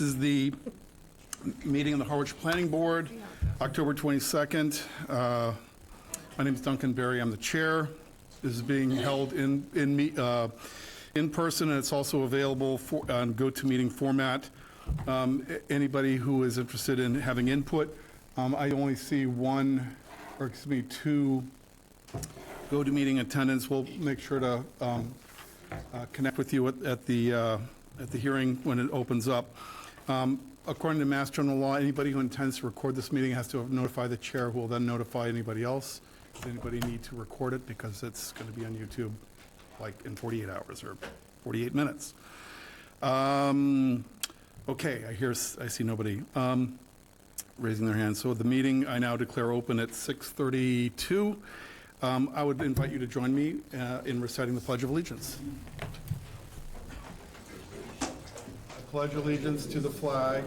This is the meeting of the Harwich Planning Board, October 22nd. My name is Duncan Berry. I'm the chair. This is being held in person, and it's also available on GoToMeeting format. Anybody who is interested in having input, I only see two GoToMeeting attendants. We'll make sure to connect with you at the hearing when it opens up. According to Mass General Law, anybody who intends to record this meeting has to notify the chair, who will then notify anybody else. Does anybody need to record it? Because it's going to be on YouTube like in 48 hours or 48 minutes. Okay, I see nobody raising their hand. So the meeting I now declare open at 6:32. I would invite you to join me in reciting the Pledge of Allegiance. I pledge allegiance to the flag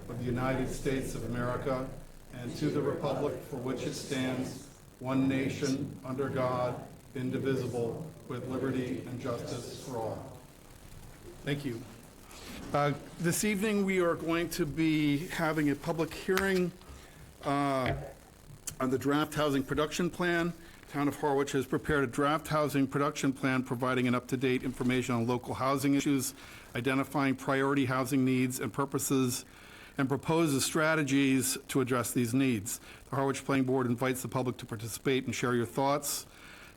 of the United States of America and to the republic for which it stands, one nation, under God, indivisible, with liberty and justice for all. Thank you. This evening we are going to be having a public hearing on the draft housing production plan. Town of Harwich has prepared a draft housing production plan providing an up-to-date information on local housing issues, identifying priority housing needs and purposes, and proposes strategies to address these needs. The Harwich Planning Board invites the public to participate and share your thoughts.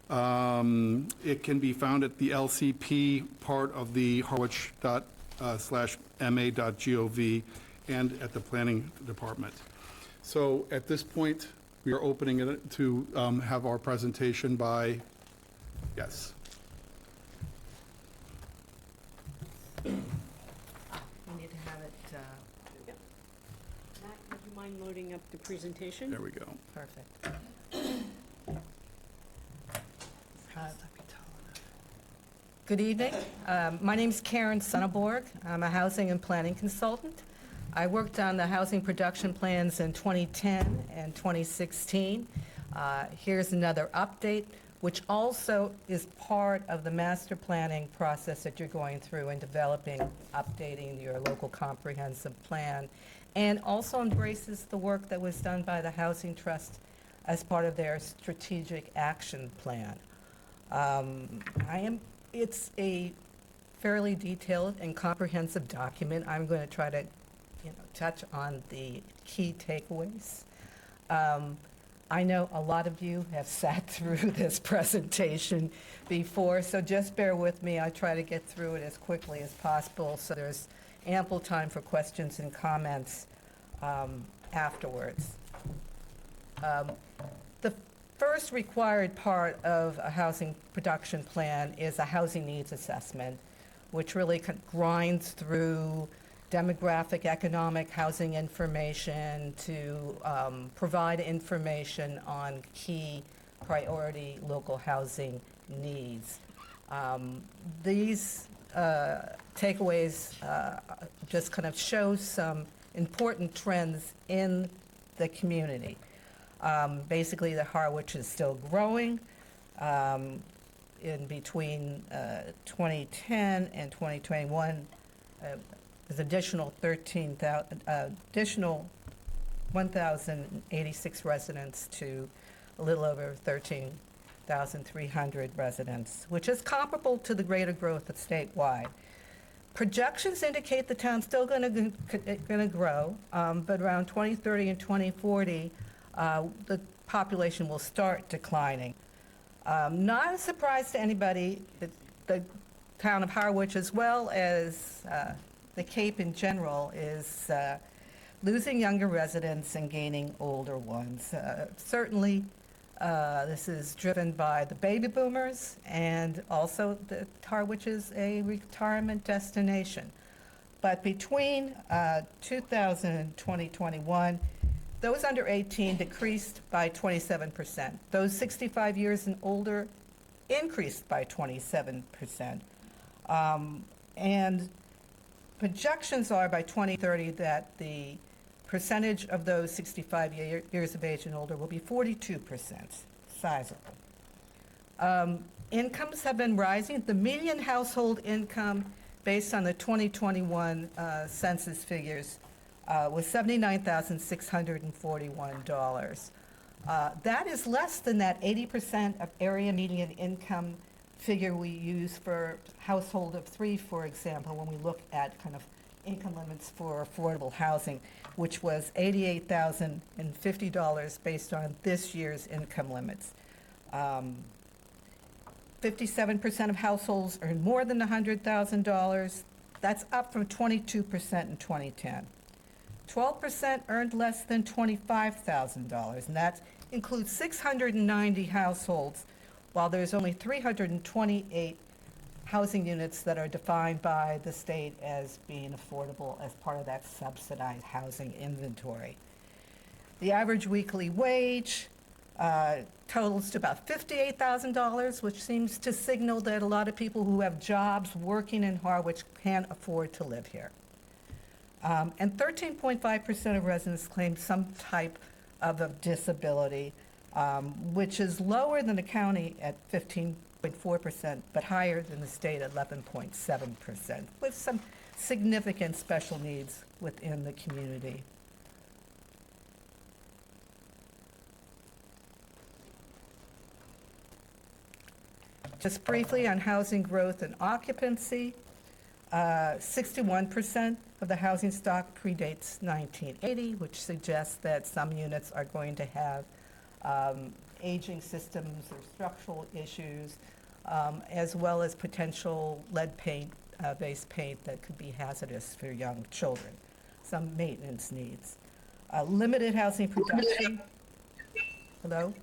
It can be found at the LCP part of the harwich.ma.gov and at the planning department. So at this point, we are opening it to have our presentation by, yes. We need to have it, Matt, would you mind loading up the presentation? There we go. Perfect. Good evening. My name is Karen Sonneborg. I'm a housing and planning consultant. I worked on the housing production plans in 2010 and 2016. Here's another update, which also is part of the master planning process that you're going through in developing, updating your local comprehensive plan, and also embraces the work that was done by the Housing Trust as part of their strategic action plan. It's a fairly detailed and comprehensive document. I'm going to try to touch on the key takeaways. I know a lot of you have sat through this presentation before, so just bear with me. I try to get through it as quickly as possible so there's ample time for questions and comments afterwards. The first required part of a housing production plan is a housing needs assessment, which really grinds through demographic, economic, housing information to provide information on key priority local housing needs. These takeaways just kind of show some important trends in the community. Basically, the Harwich is still growing. In between 2010 and 2021, there's additional 1,086 residents to a little over 13,300 residents, which is comparable to the greater growth that's statewide. Projections indicate the town's still going to grow, but around 2030 and 2040, the population will start declining. Not a surprise to anybody, the town of Harwich, as well as the Cape in general, is losing younger residents and gaining older ones. Certainly, this is driven by the baby boomers, and also the Harwich is a retirement destination. But between 2000 and 2021, those under 18 decreased by 27%. Those 65 years and older increased by 27%. And projections are by 2030 that the percentage of those 65 years of age and older will be 42%, sizable. Incomes have been rising. The median household income based on the 2021 census figures, was $79,641. That is less than that 80% of area median income figure we use for household of three, for example, when we look at kind of income limits for affordable housing, which was $88,050 based on this year's income limits. 57% of households earn more than $100,000. That's up from 22% in 2010. 12% earned less than $25,000, and that includes 690 households, while there's only 328 housing units that are defined by the state as being affordable as part of that subsidized housing inventory. The average weekly wage totals to about $58,000, which seems to signal that a lot of people who have jobs working in Harwich can't afford to live here. And 13.5% of residents claim some type of a disability, which is lower than the county at 15.4%, but higher than the state at 11.7%, with some significant special needs within the community. Just briefly on housing growth and occupancy, 61% of the housing stock predates 1980, which suggests that some units are going to have aging systems or structural issues, as well as potential lead paint, based paint that could be hazardous for young children. Some maintenance needs. Limited housing production. Hello?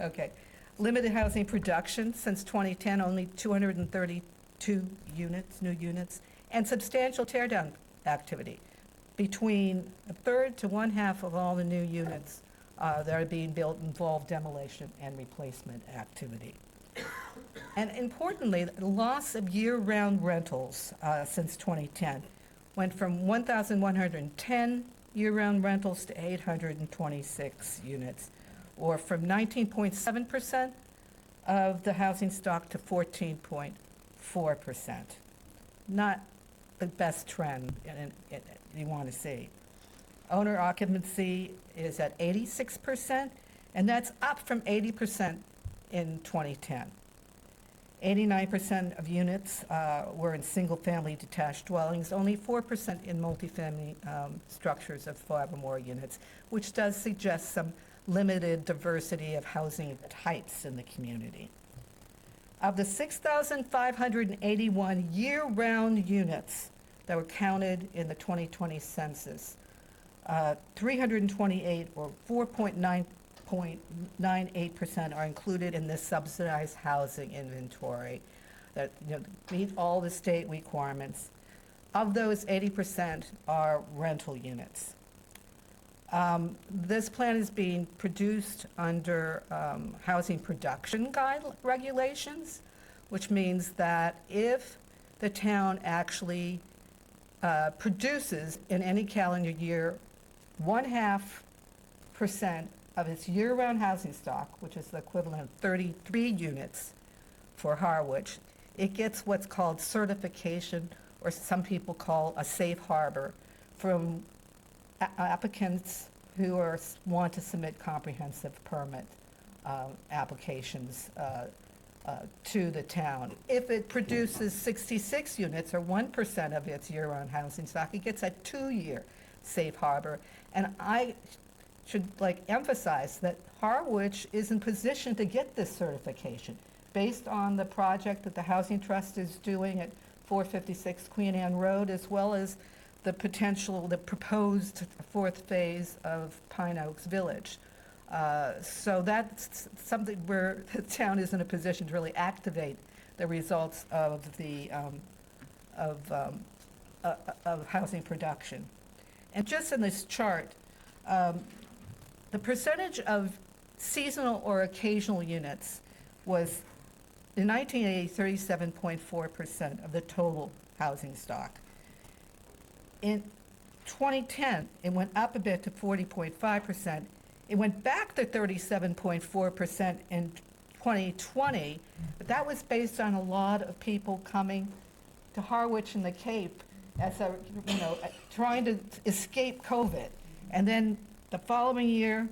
Okay. Limited housing production since 2010, only 232 units, new units, and substantial teardown activity. Between a third to one half of all the new units that are being built involve demolition and replacement activity. And importantly, the loss of year-round rentals since 2010 went from 1,110 year-round rentals to 826 units, or from 19.7% of the housing stock to 14.4%. Not the best trend you want to see. Owner occupancy is at 86%, and that's up from 80% in 2010. 89% of units were in single-family detached dwellings, only 4% in multifamily structures of 5 or more units, which does suggest some limited diversity of housing types in the community. Of the 6,581 year-round units that were counted in the 2020 census, 328 or 4.98% are included in this subsidized housing inventory that meet all the state requirements. Of those, 80% are rental units. This plan is being produced under housing production regulations, which means that if the town actually produces in any calendar year 0.5% of its year-round housing stock, which is the equivalent of 33 units for Harwich, it gets what's called certification, or some people call a safe harbor, from applicants who want to submit comprehensive permit applications to the town. If it produces 66 units, or 1% of its year-round housing stock, it gets a 2-year safe harbor. And I should emphasize that Harwich is in position to get this certification based on the project that the Housing Trust is doing at 456 Queen Anne Road, as well as the proposed 4th phase of Pine Oaks Village. So that's something where the town is in a position to really activate the results of the of housing production. And just in this chart, the percentage of seasonal or occasional units was, in 1980, 37.4% of the total housing stock. In 2010, it went up a bit to 40.5%. It went back to 37.4% in 2020, but that was based on a lot of people coming to Harwich and the Cape as a, trying to escape COVID. And then the following year,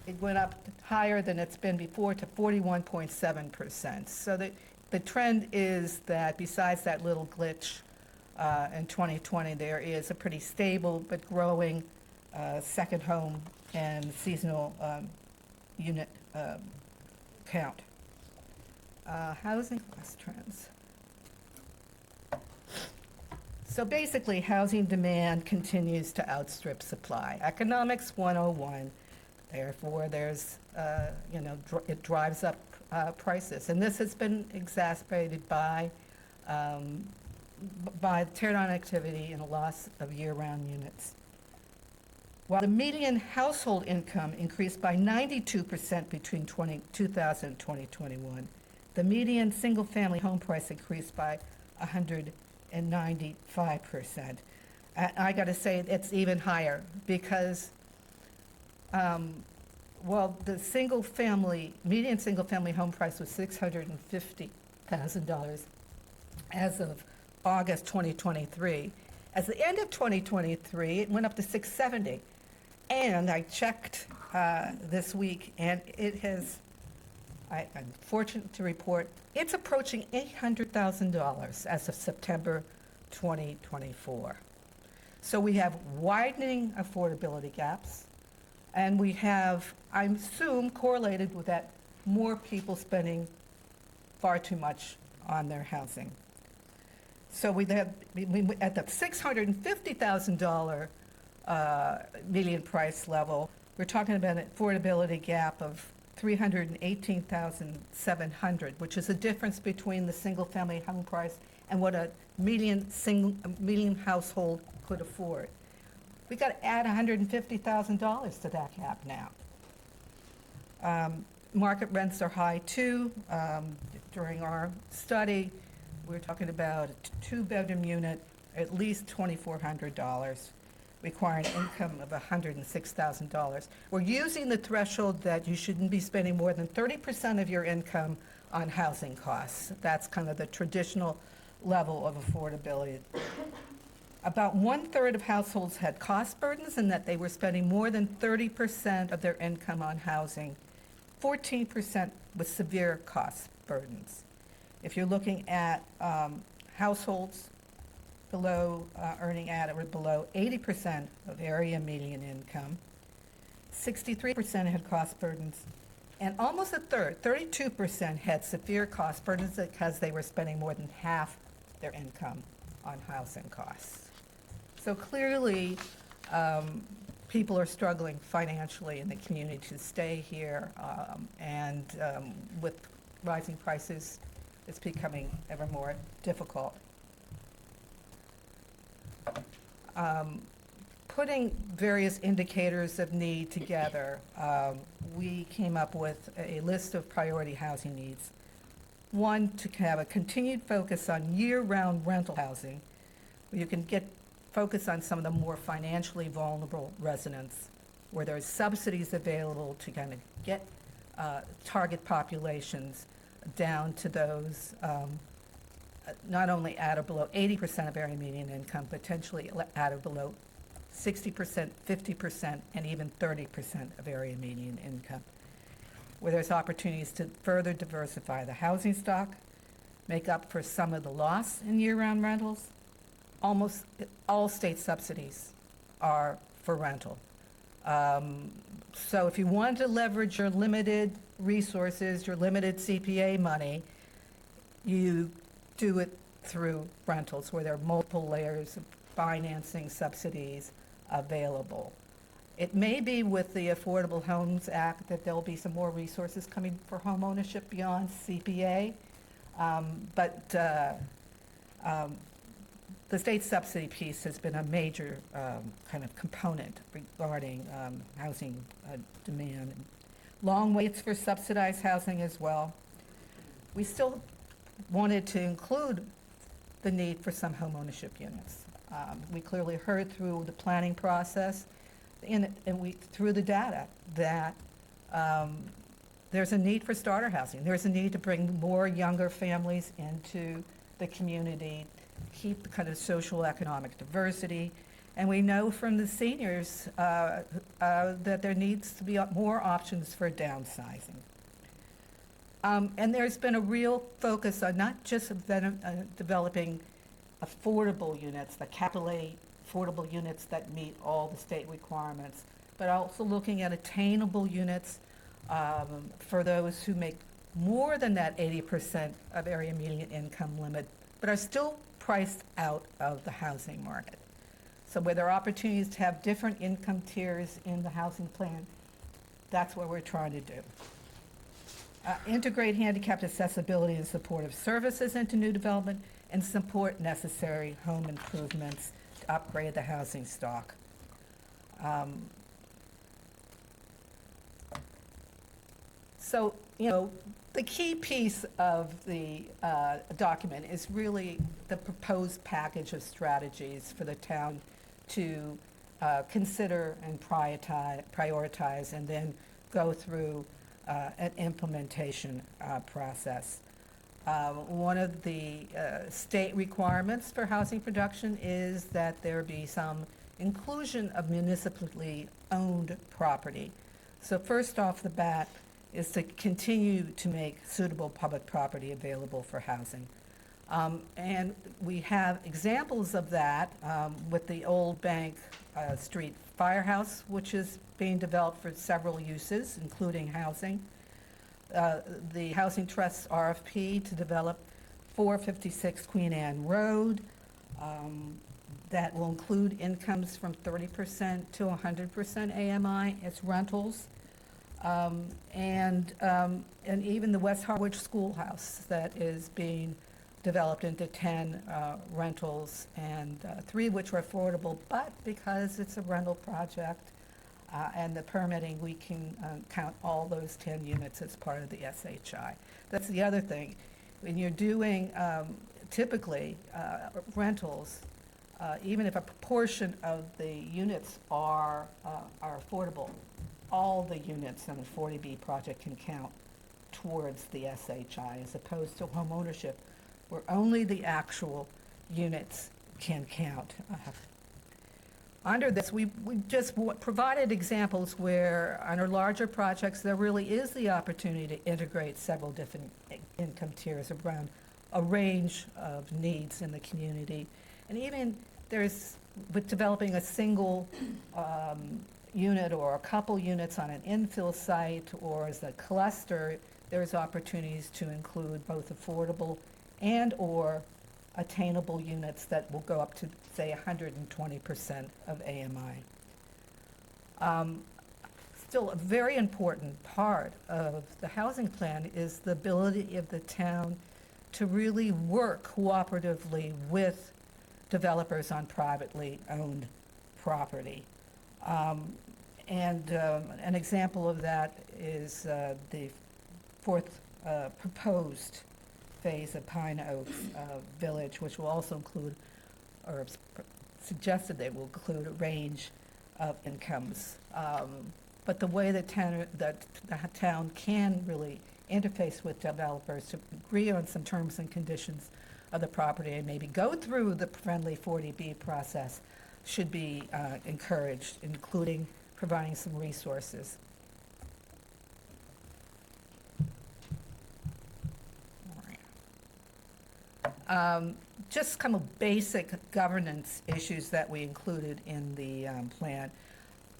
it went up higher than it's been before to 41.7%. So the trend is that besides that little glitch in 2020, there is a pretty stable but growing second home and seasonal unit count. Housing cost trends. So basically, housing demand continues to outstrip supply. Economics 101. Therefore, there's, it drives up prices. And this has been exacerbated by teardown activity and a loss of year-round units. While the median household income increased by 92% between 2000 and 2021, the median single-family home price increased by 195%. I got to say, it's even higher because well, the median single-family home price was $650,000 as of August 2023. At the end of 2023, it went up to $670,000. And I checked this week, and I'm fortunate to report, it's approaching $800,000 as of September 2024. So we have widening affordability gaps, and we have, I assume, correlated with that, more people spending far too much on their housing. So we have, at the $650,000 median price level, we're talking about an affordability gap of $318,700, which is a difference between the single-family home price and what a median household could afford. We got to add $150,000 to that gap now. Market rents are high too. During our study, we're talking about a two-bedroom unit, at least $2,400, requiring an income of $106,000. We're using the threshold that you shouldn't be spending more than 30% of your income on housing costs. That's kind of the traditional level of affordability. About 1/3 of households had cost burdens in that they were spending more than 30% of their income on housing, 14% with severe cost burdens. If you're looking at households below earning at or below 80% of area median income, 63% had cost burdens, and almost a third, 32%, had severe cost burdens because they were spending more than half their income on housing costs. So clearly, people are struggling financially in the community to stay here, and with rising prices, it's becoming ever more difficult. Putting various indicators of need together, we came up with a list of priority housing needs. One, to have a continued focus on year-round rental housing, where you can get focus on some of the more financially vulnerable residents, where there's subsidies available to kind of get target populations down to those not only at or below 80% of area median income, potentially at or below 60%, 50%, and even 30% of area median income, where there's opportunities to further diversify the housing stock, make up for some of the loss in year-round rentals. Almost all state subsidies are for rental. So if you want to leverage your limited resources, your limited CPA money, you do it through rentals, where there are multiple layers of financing subsidies available. It may be with the Affordable Homes Act that there'll be some more resources coming for home ownership beyond CPA, but the state subsidy piece has been a major kind of component regarding housing demand. Long waits for subsidized housing as well. We still wanted to include the need for some home ownership units. We clearly heard through the planning process and through the data that there's a need for starter housing. There's a need to bring more younger families into the community, keep the kind of social economic diversity. And we know from the seniors that there needs to be more options for downsizing. And there's been a real focus on not just developing affordable units, the capital A affordable units that meet all the state requirements, but also looking at attainable units for those who make more than that 80% of area median income limit, but are still priced out of the housing market. So where there are opportunities to have different income tiers in the housing plan, that's what we're trying to do. Integrate handicapped accessibility and supportive services into new development and support necessary home improvements to upgrade the housing stock. So, you know, the key piece of the document is really the proposed package of strategies for the town to consider and prioritize and then go through an implementation process. One of the state requirements for housing production is that there be some inclusion of municipally owned property. So first off the bat is to continue to make suitable public property available for housing. And we have examples of that with the Old Bank Street Firehouse, which is being developed for several uses, including housing. The Housing Trust's RFP to develop 456 Queen Anne Road. That will include incomes from 30% to 100% AMI. It's rentals. And even the West Harwich Schoolhouse that is being developed into 10 rentals, and 3 which are affordable, but because it's a rental project and the permitting, we can count all those 10 units as part of the SHI. That's the other thing. When you're doing typically rentals, even if a proportion of the units are affordable, all the units in a 40B project can count towards the SHI, as opposed to home ownership, where only the actual units can count. Under this, we just provided examples where, under larger projects, there really is the opportunity to integrate several different income tiers around a range of needs in the community. And even there's, with developing a single unit or a couple units on an infill site or as a cluster, there's opportunities to include both affordable and or attainable units that will go up to, say, 120% of AMI. Still, a very important part of the housing plan is the ability of the town to really work cooperatively with developers on privately owned property. An example of that is the fourth proposed phase of Pine Oaks Village, which will also include, or suggested they will include, a range of incomes. But the way that the town can really interface with developers to agree on some terms and conditions of the property and maybe go through the friendly 40B process should be encouraged, including providing some resources. Just kind of basic governance issues that we included in the plan.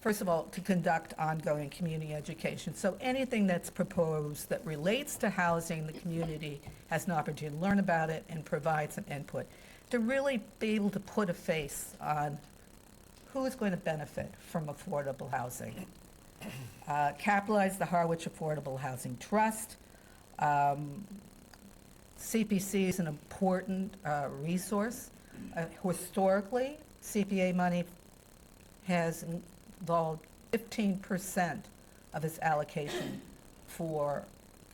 First of all, to conduct ongoing community education. So anything that's proposed that relates to housing, the community has an opportunity to learn about it and provide some input. To really be able to put a face on who is going to benefit from affordable housing. Capitalize the Harwich Affordable Housing Trust. CPC is an important resource. Historically, CPA money has involved 15% of its allocation for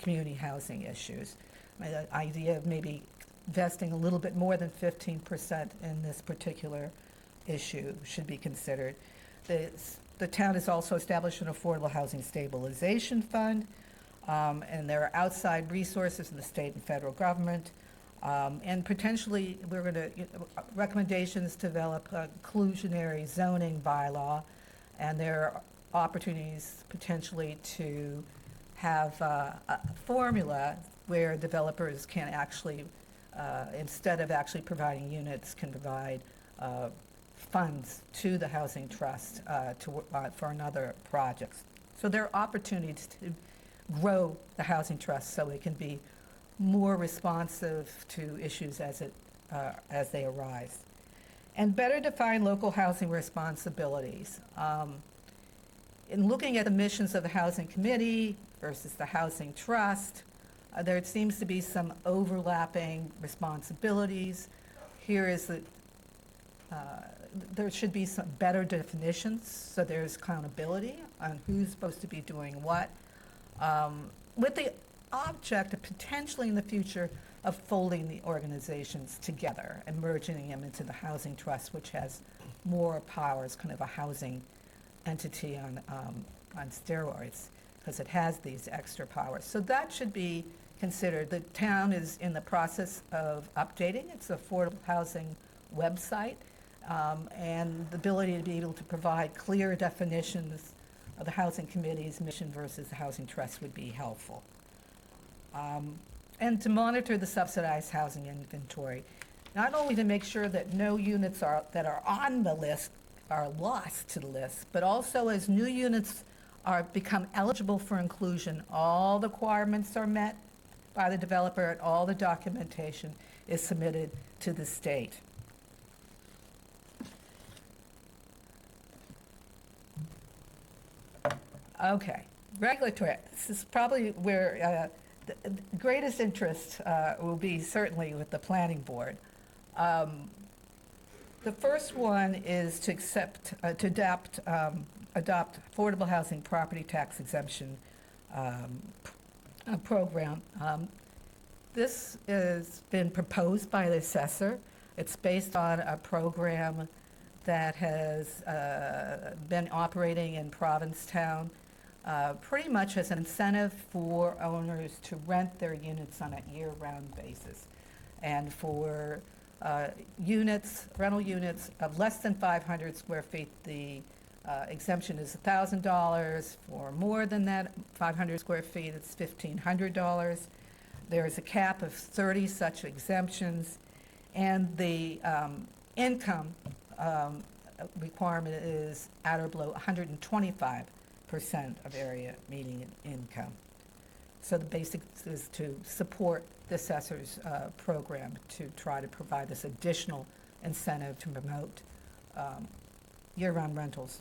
community housing issues. The idea of maybe investing a little bit more than 15% in this particular issue should be considered. The town has also established an affordable housing stabilization fund. And there are outside resources in the state and federal government. And potentially, we're going to, recommendations to develop a inclusionary zoning bylaw. And there are opportunities potentially to have a formula where developers can actually, instead of actually providing units, can provide funds to the housing trust for another project. So there are opportunities to grow the housing trust so it can be more responsive to issues as they arise. And better define local housing responsibilities. In looking at the missions of the Housing Committee versus the Housing Trust, there seems to be some overlapping responsibilities. Here is there should be some better definitions, so there's accountability on who's supposed to be doing what, with the object of potentially in the future of folding the organizations together and merging them into the Housing Trust, which has more powers, kind of a housing entity on steroids, because it has these extra powers. So that should be considered. The town is in the process of updating its affordable housing website, and the ability to be able to provide clear definitions of the Housing Committee's mission versus the Housing Trust would be helpful. And to monitor the subsidized housing inventory, not only to make sure that no units that are on the list are lost to the list, but also as new units become eligible for inclusion, all the requirements are met by the developer and all the documentation is submitted to the state. Okay, regulatory, this is probably where the greatest interest will be certainly with the planning board. The first one is to adopt affordable housing property tax exemption program. This has been proposed by the assessor. It's based on a program that has been operating in Provincetown, pretty much as an incentive for owners to rent their units on a year-round basis. And for rental units of less than 500 square feet, the exemption is $1,000. For more than that, 500 square feet, it's $1,500. There is a cap of 30 such exemptions, and the income requirement is at or below 125% of area median income. So the basic is to support the assessor's program to try to provide this additional incentive to promote year-round rentals.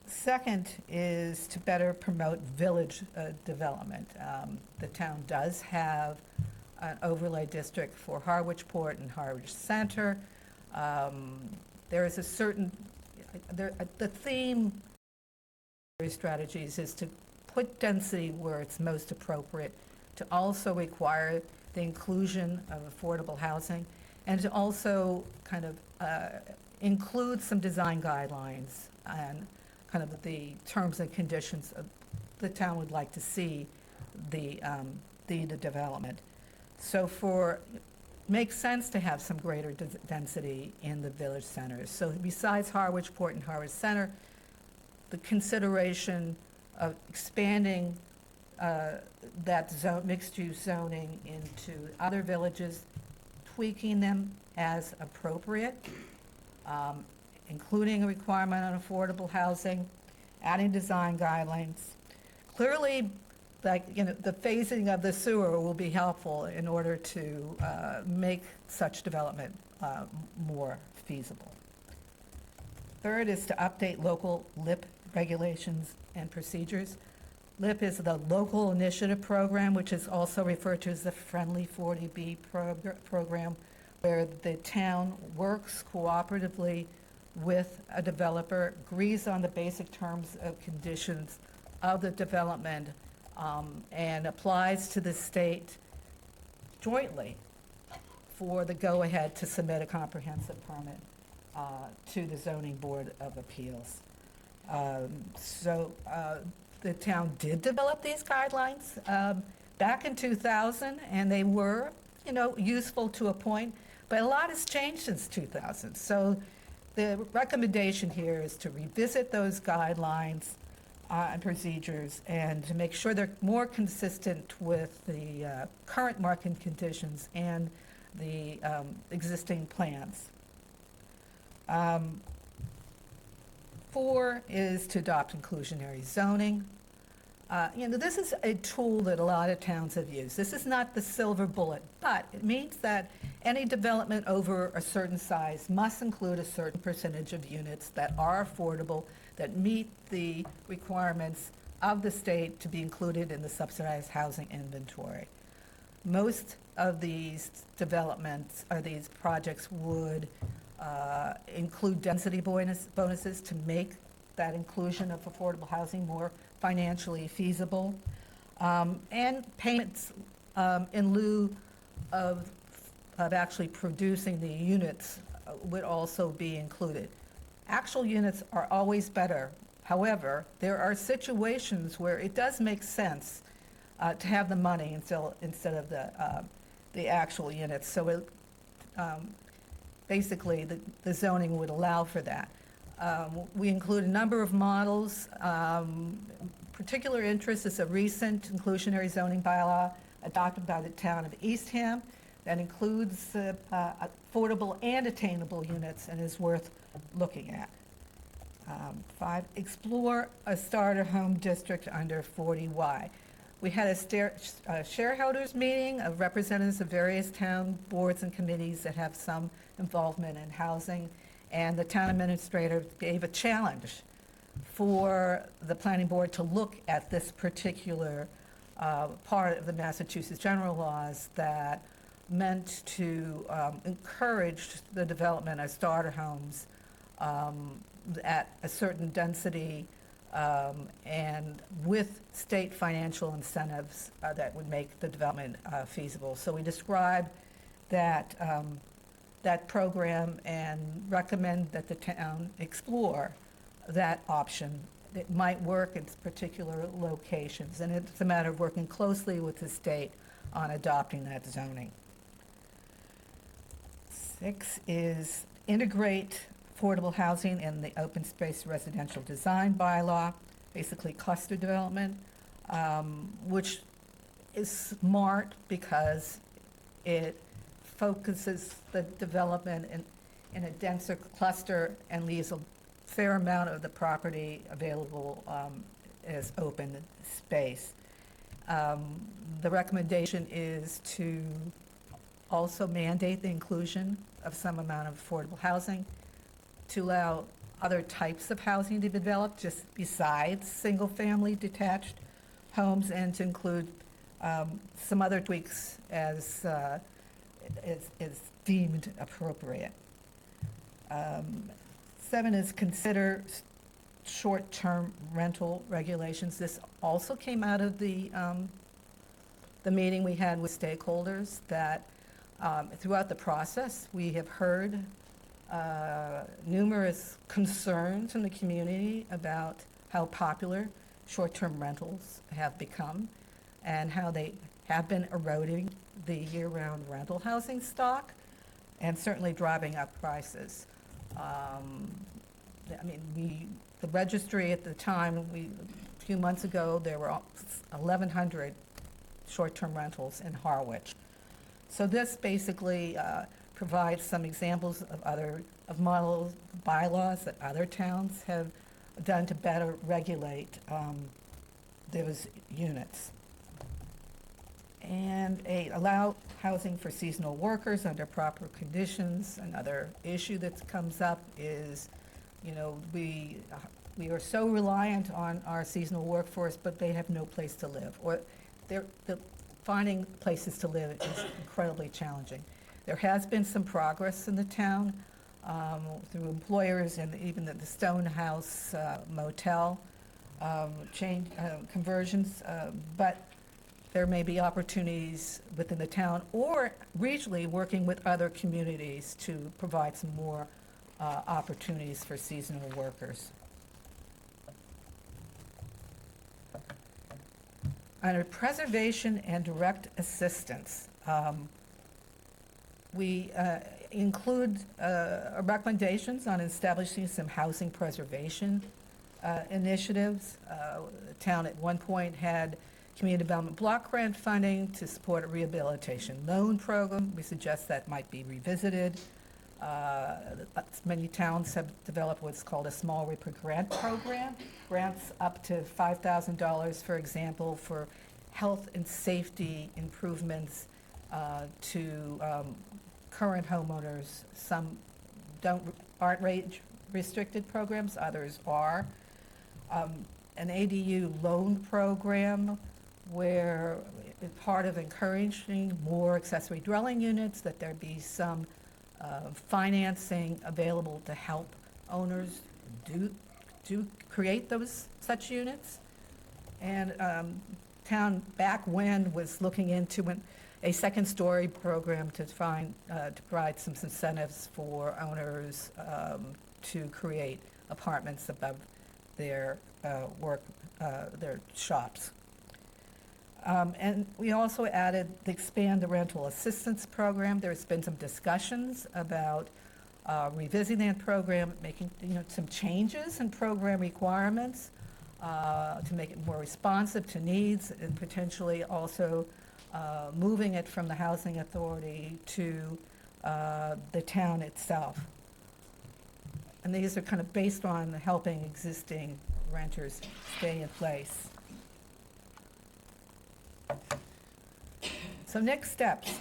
Second is to better promote village development. The town does have an overlay district for Harwichport and Harwich Center. There is a certain, the theme of strategies is to put density where it's most appropriate, to also require the inclusion of affordable housing, and to also kind of include some design guidelines and kind of the terms and conditions the town would like to see the development. So makes sense to have some greater density in the village centers. So besides Harwichport and Harwich Center, the consideration of expanding that mixed-use zoning into other villages, tweaking them as appropriate, including a requirement on affordable housing, adding design guidelines. Clearly, the phasing of the sewer will be helpful in order to make such development more feasible. Third is to update local LIP regulations and procedures. LIP is the Local Initiative Program, which is also referred to as the Friendly 40B program, where the town works cooperatively with a developer, agrees on the basic terms and conditions of the development, and applies to the state jointly for the go-ahead to submit a comprehensive permit to the Zoning Board of Appeals. the town did develop these guidelines back in 2000, and they were, useful to a point, but a lot has changed since 2000. So the recommendation here is to revisit those guidelines and procedures and to make sure they're more consistent with the current market conditions and the existing plans. 4 is to adopt inclusionary zoning. This is a tool that a lot of towns have used. This is not the silver bullet, but it means that any development over a certain size must include a certain percentage of units that are affordable, that meet the requirements of the state to be included in the subsidized housing inventory. Most of these developments, or these projects, would include density bonuses to make that inclusion of affordable housing more financially feasible, and payments in lieu of actually producing the units would also be included. Actual units are always better. However, there are situations where it does make sense to have the money instead of the actual units. So it, basically, the zoning would allow for that. We include a number of models. Particular interest is a recent inclusionary zoning bylaw adopted by the town of Eastham that includes affordable and attainable units and is worth looking at. 5, explore a starter home district under 40Y. We had a shareholders meeting of representatives of various town boards and committees that have some involvement in housing, and the town administrator gave a challenge for the planning board to look at this particular part of the Massachusetts general laws that meant to encourage the development of starter homes at a certain density and with state financial incentives that would make the development feasible. So we describe that, that program and recommend that the town explore that option. It might work in particular locations, and it's a matter of working closely with the state on adopting that zoning. 6 is integrate affordable housing in the open space residential design bylaw, basically cluster development, which is smart because it focuses the development in a denser cluster and leaves a fair amount of the property available as open space. The recommendation is to also mandate the inclusion of some amount of affordable housing, to allow other types of housing to be developed just besides single-family detached homes, and to include some other tweaks as deemed appropriate. 7 is consider short-term rental regulations. This also came out of the meeting we had with stakeholders, that throughout the process, we have heard numerous concerns in the community about how popular short-term rentals have become and how they have been eroding the year-round rental housing stock and certainly driving up prices. The registry at the time, a few months ago, there were 1,100 short-term rentals in Harwich. So this basically provides some examples of model bylaws that other towns have done to better regulate those units. And 8, allow housing for seasonal workers under proper conditions. Another issue that comes up is, we are so reliant on our seasonal workforce, but they have no place to live, or finding places to live is incredibly challenging. There has been some progress in the town through employers and even the Stonehouse Motel conversions, but there may be opportunities within the town or regionally working with other communities to provide some more opportunities for seasonal workers. Under preservation and direct assistance, we include recommendations on establishing some housing preservation initiatives. The town at one point had community development block grant funding to support a rehabilitation loan program. We suggest that might be revisited. Many towns have developed what's called a small RIPA grant program, grants up to $5,000, for example, for health and safety improvements to current homeowners. Some aren't rate-restricted programs, others are. An ADU loan program where part of encouraging more accessory dwelling units, that there be some financing available to help owners do create such units. And town back when was looking into a second-story program to provide some incentives for owners to create apartments above their their shops. And we also added the expand the rental assistance program. There's been some discussions about revisiting that program, making some changes in program requirements to make it more responsive to needs, and potentially also moving it from the housing authority to the town itself. And these are kind of based on helping existing renters stay in place. So next steps.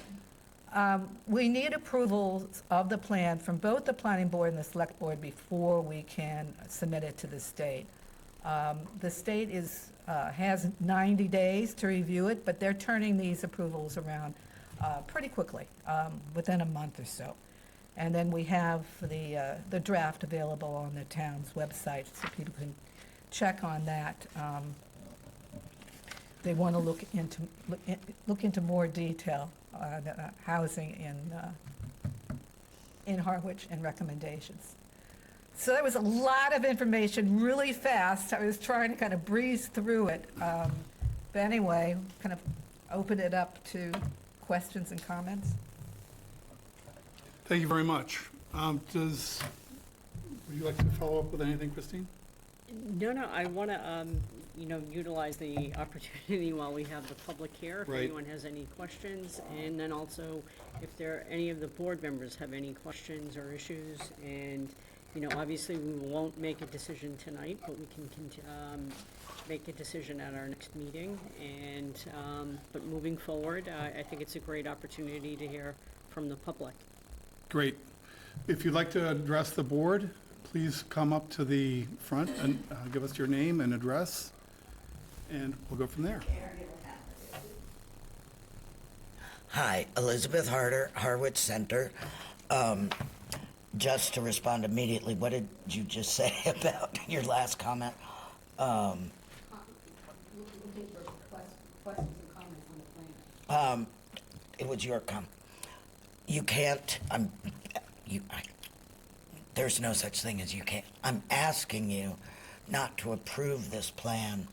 We need approvals of the plan from both the planning board and the select board before we can submit it to the state. The state has 90 days to review it, but they're turning these approvals around pretty quickly, within a month or so. And then we have the draft available on the town's website, so people can check on that. They want to look into more detail on housing in Harwich and recommendations. So that was a lot of information really fast. I was trying to kind of breeze through it. But anyway, kind of open it up to questions and comments. Thank you very much. Would you like to follow up with anything, Christine? No, I want to, utilize the opportunity while we have the public here. If Right. anyone has any questions, and then also if any of the board members have any questions or issues. And, obviously we won't make a decision tonight, but we can make a decision at our next meeting. And, but moving forward, I think it's a great opportunity to hear from the public. Great. If you'd like to address the board, please come up to the front and give us your name and address, and we'll go from there. Hi, Elizabeth Harder, Harwich Center. Just to respond immediately, what did you just say about your last comment? Looking for questions and comments on the plan. It was your comment. You can't, there's no such thing as you can't. I'm asking you not to approve this plan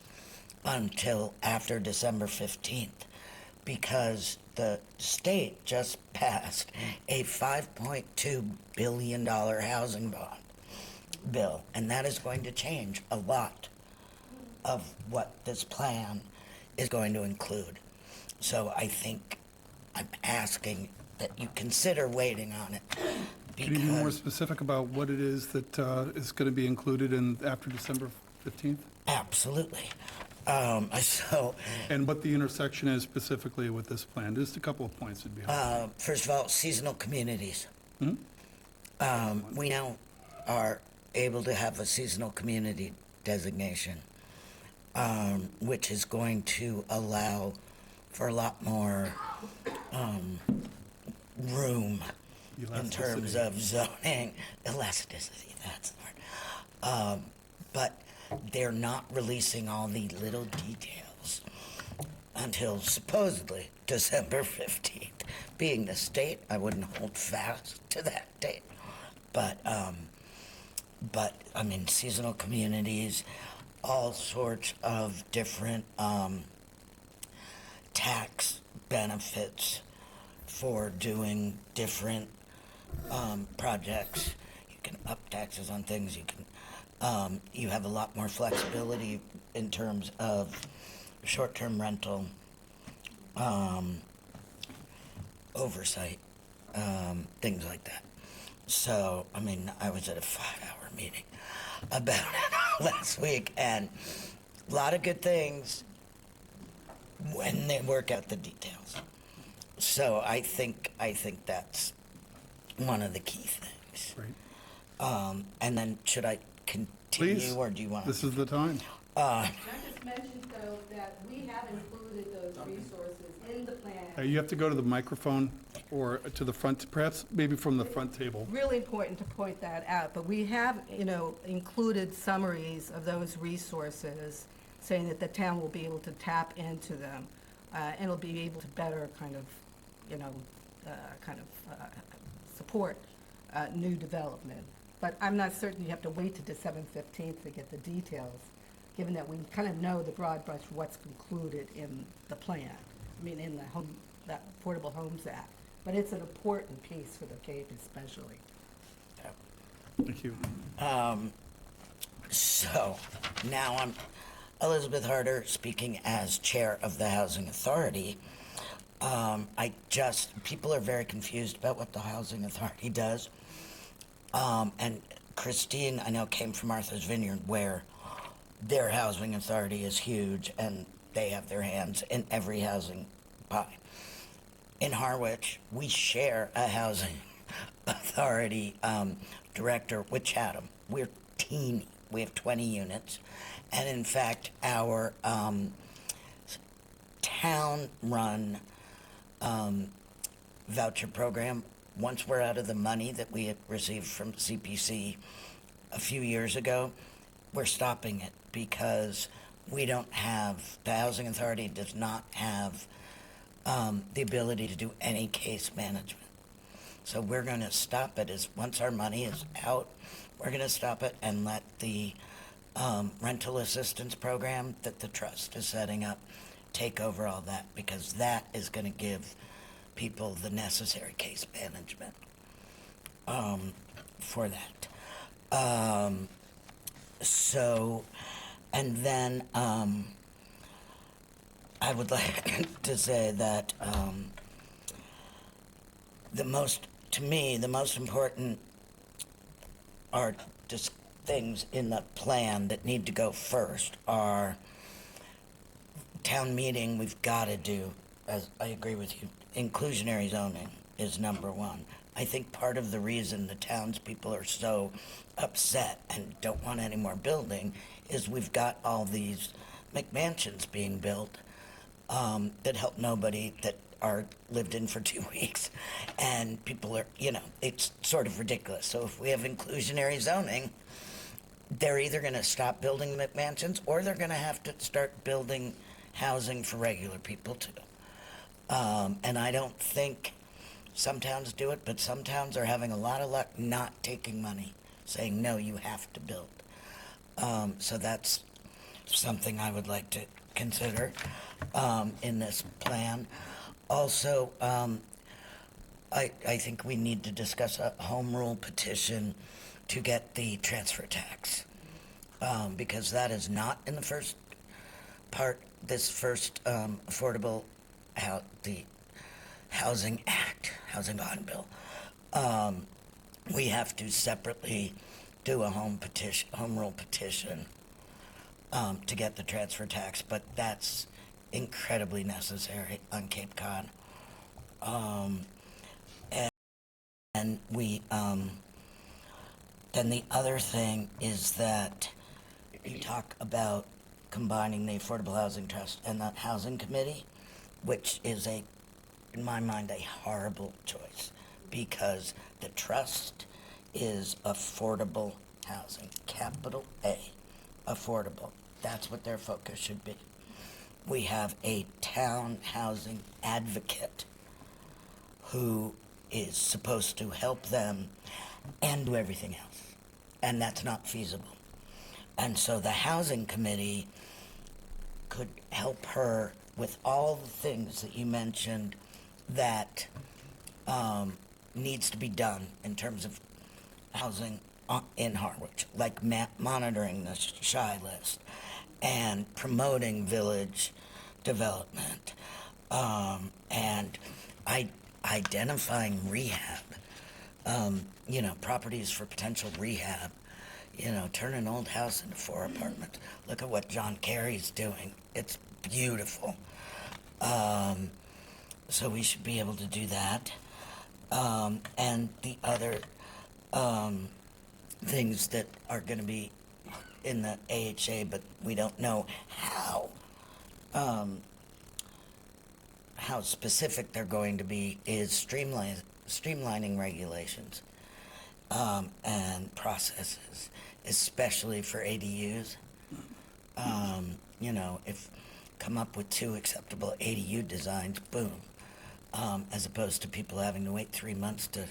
until after December 15th, because the state just passed a $5.2 billion housing bond bill, and that is going to change a lot of what this plan is going to include. So I think I'm asking that you consider waiting on it. Can you be more specific about what it is that is going to be included in after December 15th? Absolutely. And what the intersection is specifically with this plan? Just a couple of points would be helpful. First of all, seasonal communities. Hmm? We now are able to have a seasonal community designation, which is going to allow for a lot more room in terms of zoning. Elasticity, that's the word. But they're not releasing all the little details until supposedly December 15th. Being the state, I wouldn't hold fast to that date. But I mean, seasonal communities, all sorts of different tax benefits for doing different projects. You can up taxes on things. You have a lot more flexibility in terms of short-term rental oversight, things like that. So, I mean, I was at a 5-hour meeting about it last week, and a lot of good things when they work out the details. So I think that's one of the key things. Right. And then should I continue, Please, or do you want? this is the time. Can I just mention, though, that we have included those resources in the plan. You have to go to the microphone or to the front, perhaps maybe from the front table. Really important to point that out, but we have, included summaries of those resources, saying that the town will be able to tap into them, and will be able to better support new development. But I'm not certain you have to wait to December 15th to get the details, given that we kind of know the broad brush of what's included in the plan, in the Affordable Homes Act. But it's an important piece for the Cape especially. Thank you. So now I'm Elizabeth Harder, speaking as chair of the Housing Authority. People are very confused about what the Housing Authority does. And Christine, I know, came from Martha's Vineyard, where their housing authority is huge and they have their hands in every housing pie. In Harwich, we share a housing authority director with Chatham. We're teeny. We have 20 units. And in fact, our town-run voucher program, once we're out of the money that we had received from CPC a few years ago, we're stopping it because the Housing Authority does not have the ability to do any case management. So we're going to stop it. Once our money is out, we're going to stop it and let the rental assistance program that the trust is setting up take over all that, because that is going to give people the necessary case management for that. And then I would like to say that the most important are just things in the plan that need to go first are town meeting. We've got to do, as I agree with you, inclusionary zoning is number one. I think part of the reason the townspeople are so upset and don't want any more building is we've got all these McMansions being built that help nobody, that are lived in for 2 weeks, and people are, it's sort of ridiculous. So if we have inclusionary zoning, they're either going to stop building McMansions or they're going to have to start building housing for regular people too. And I don't think some towns do it, but some towns are having a lot of luck not taking money, saying, no, you have to build. So that's something I would like to consider in this plan. Also, I think we need to discuss a home rule petition to get the transfer tax, because that is not in the first part, this first affordable, the Housing Act, Housing Bond Bill. We have to separately do a home rule petition to get the transfer tax, but that's incredibly necessary on Cape Cod. And we, then the other thing is that you talk about combining the Affordable Housing Trust and that Housing Committee, which is in my mind, a horrible choice, because the trust is affordable housing, capital A, affordable. That's what their focus should be. We have a town housing advocate who is supposed to help them and do everything else, and that's not feasible. And so the Housing Committee could help her with all the things that you mentioned that needs to be done in terms of housing in Harwich, like monitoring the shy list and promoting village development, and identifying rehab, properties for potential rehab, turn an old house into 4 apartments. Look at what John Kerry's doing. It's beautiful. So we should be able to do that. And the other things that are going to be in the AHA, but we don't know how specific they're going to be, is streamlining regulations and processes, especially for ADUs. If come up with 2 acceptable ADU designs, boom, as opposed to people having to wait 3 months to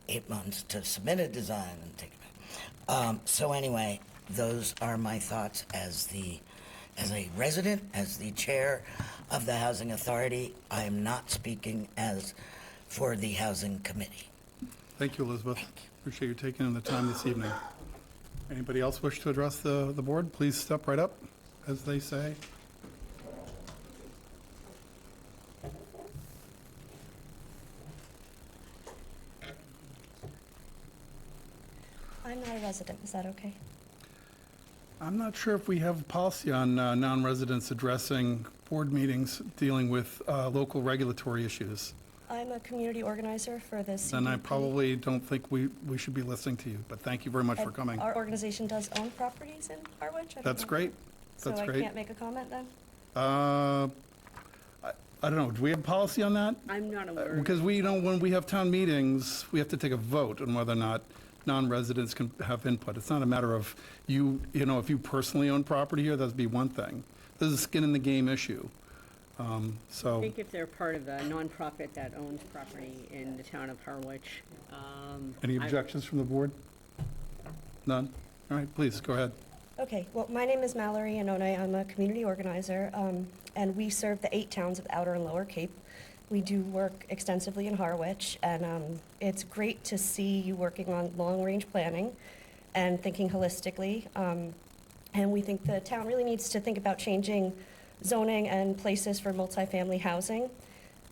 8 months to submit a design and take it back. So anyway, those are my thoughts as a resident, as the chair of the Housing Authority. I am not speaking for the Housing Committee. Thank you, Elizabeth. Appreciate you taking the time this evening. Anybody else wish to address the board? Please step right up, as they say. I'm not a resident, is that okay? I'm not sure if we have a policy on non-residents addressing board meetings dealing with local regulatory issues. I'm a community organizer for the CDP. Then I probably don't think we should be listening to you, but thank you very much for And coming. Our organization does own properties in Harwich. I don't That's know. great. That's So I great. can't make a comment then? I don't know, do we have a policy on that? I'm not aware. Because when we have town meetings, we have to take a vote on whether or not non-residents can have input. It's not a matter of if you personally own property here, that'd be one thing. This is a skin in the game issue. I So, think if they're part of a nonprofit that owns property in the town of Harwich. any I- objections from the board? None? All right, please, go ahead. Okay, well, my name is Mallory Anone. I'm a community organizer, and we serve the 8 towns of Outer and Lower Cape. We do work extensively in Harwich, and it's great to see you working on long-range planning and thinking holistically. And we think the town really needs to think about changing zoning and places for multifamily housing.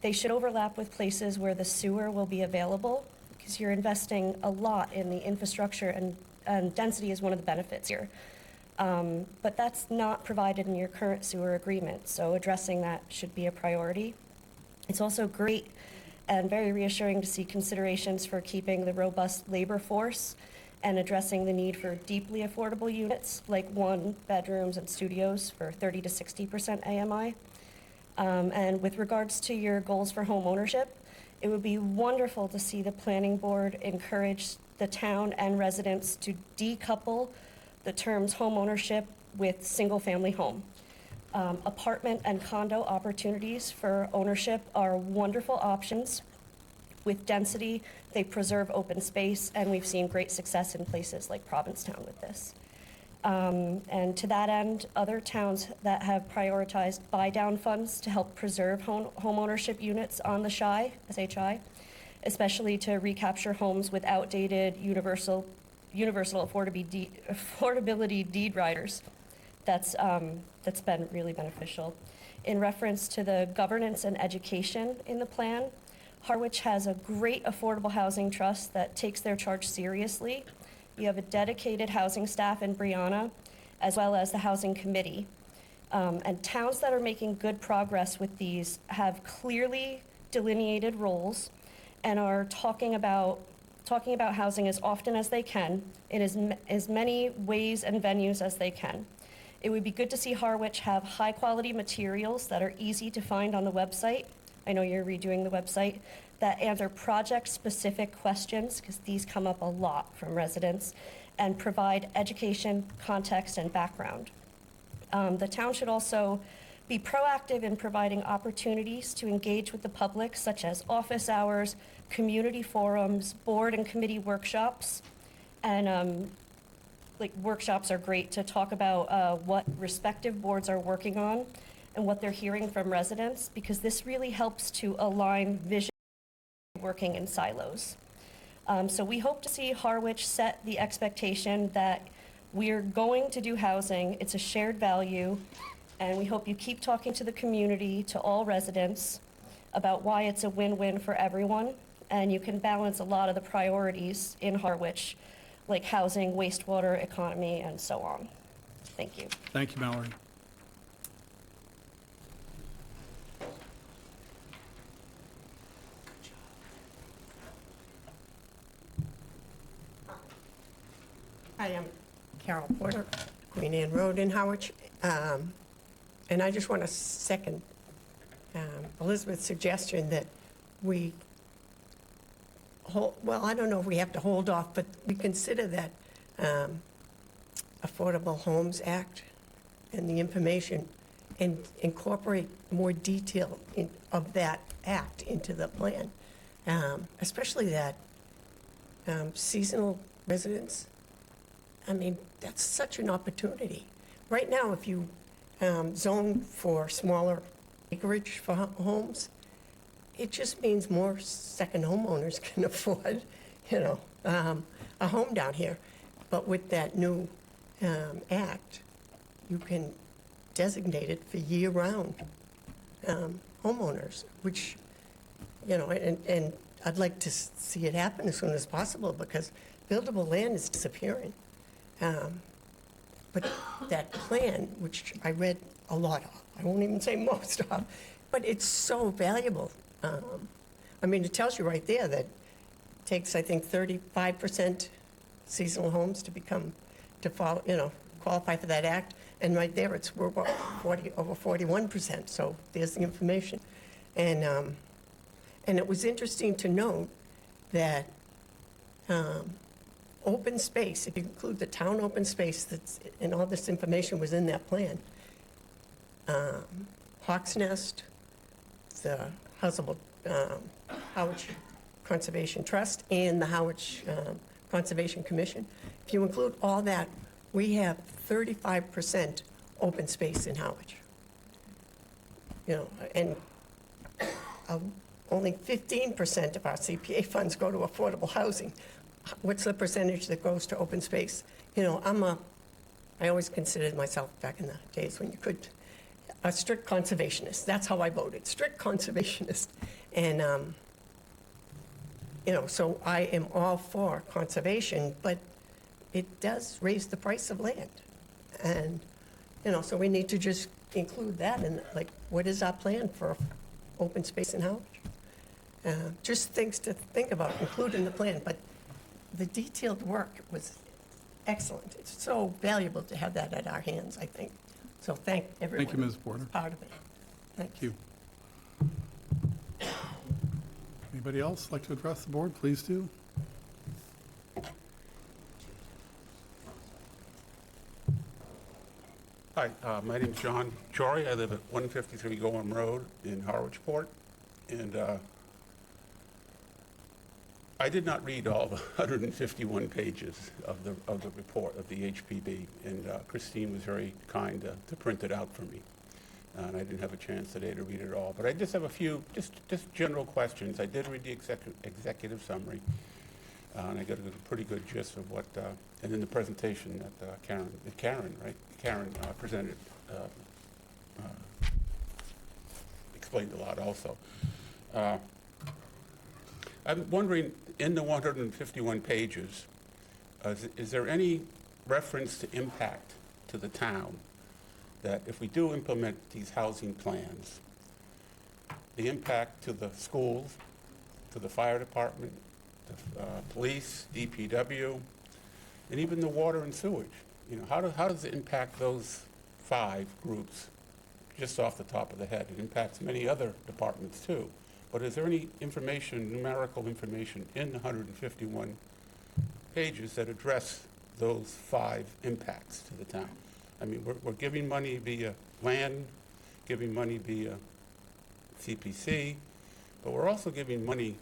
They should overlap with places where the sewer will be available, because you're investing a lot in the infrastructure, and density is one of the benefits here. But that's not provided in your current sewer agreement, so addressing that should be a priority. It's also great and very reassuring to see considerations for keeping the robust labor force and addressing the need for deeply affordable units, like 1-bedrooms and studios for 30 to 60% AMI. And with regards to your goals for home ownership, it would be wonderful to see the planning board encourage the town and residents to decouple the terms home ownership with single-family home. Apartment and condo opportunities for ownership are wonderful options. With density, they preserve open space, and we've seen great success in places like Provincetown with this. And to that end, other towns that have prioritized buy-down funds to help preserve home ownership units on the SHI, especially to recapture homes with outdated universal affordability deed riders. That's been really beneficial. In reference to the governance and education in the plan, Harwich has a great affordable housing trust that takes their charge seriously. You have a dedicated housing staff in Brianna, as well as the housing committee. And towns that are making good progress with these have clearly delineated roles and are talking about housing as often as they can, in as many ways and venues as they can. It would be good to see Harwich have high-quality materials that are easy to find on the website. I know you're redoing the website, that answer project-specific questions, because these come up a lot from residents, and provide education, context, and background. The town should also be proactive in providing opportunities to engage with the public, such as office hours, community forums, board and committee workshops. And workshops are great to talk about what respective boards are working on and what they're hearing from residents, because this really helps to align vision working in silos. So we hope to see Harwich set the expectation that we're going to do housing, it's a shared value, and we hope you keep talking to the community, to all residents, about why it's a win-win for everyone, and you can balance a lot of the priorities in Harwich, like housing, wastewater, economy, and so on. Thank you. Thank you, Mallory. Hi, I'm Carol Porter, Queen Anne Road in Howard. And I just want to second Elizabeth's suggestion that we well, I don't know if we have to hold off, but we consider that Affordable Homes Act and the information and incorporate more detail of that act into the plan, especially that seasonal residents. I mean, that's such an opportunity. Right now, if you zone for smaller acreage for homes, it just means more second homeowners can afford, a home down here. But with that new act, you can designate it for year-round homeowners, which, and I'd like to see it happen as soon as possible because buildable land is disappearing. But that plan, which I read a lot of, I won't even say most of, but it's so valuable. I mean, it tells you right there that it takes, I think, 35% seasonal homes to qualify for that act. And right there, we're about over 41%. So there's the information. And it was interesting to note that open space, if you include the town open space, and all this information was in that plan. Hawks Nest, the Howard Conservation Trust, and the Howard Conservation Commission. If you include all that, we have 35% open space in Howard. And only 15% of our CPA funds go to affordable housing. What's the percentage that goes to open space? I always considered myself, back in the days when you could, a strict conservationist. That's how I voted, strict conservationist. And, so I am all for conservation, but it does raise the price of land. And, so we need to just include that in, what is our plan for open space in Howard? Just things to think about, include in the plan, but the detailed work was excellent. It's so valuable to have that at our hands, I think. So thank everyone. Thank you, Ms. Porter. who's part of it. Thank Thank you. Anybody else like to address the board? Please do. Hi, my name's John Jory. I live at 153 Gorham Road in Harwichport. And I did not read all the 151 pages of the report of the HPB, and Christine was very kind to print it out for me. And I didn't have a chance today to read it all. But I just have a few just general questions. I did read the executive summary, and I got a pretty good gist of what, and in the presentation that Karen presented, explained a lot also. I'm wondering, in the 151 pages, is there any reference to impact to the town, that if we do implement these housing plans, the impact to the schools, to the fire department, the police, DPW, and even the water and sewage? How does it impact those 5 groups just off the top of the head? It impacts many other departments too. But is there any information, numerical information, in the 151 pages that address those 5 impacts to the town? I mean, we're giving money via land, giving money via CPC, but we're also giving money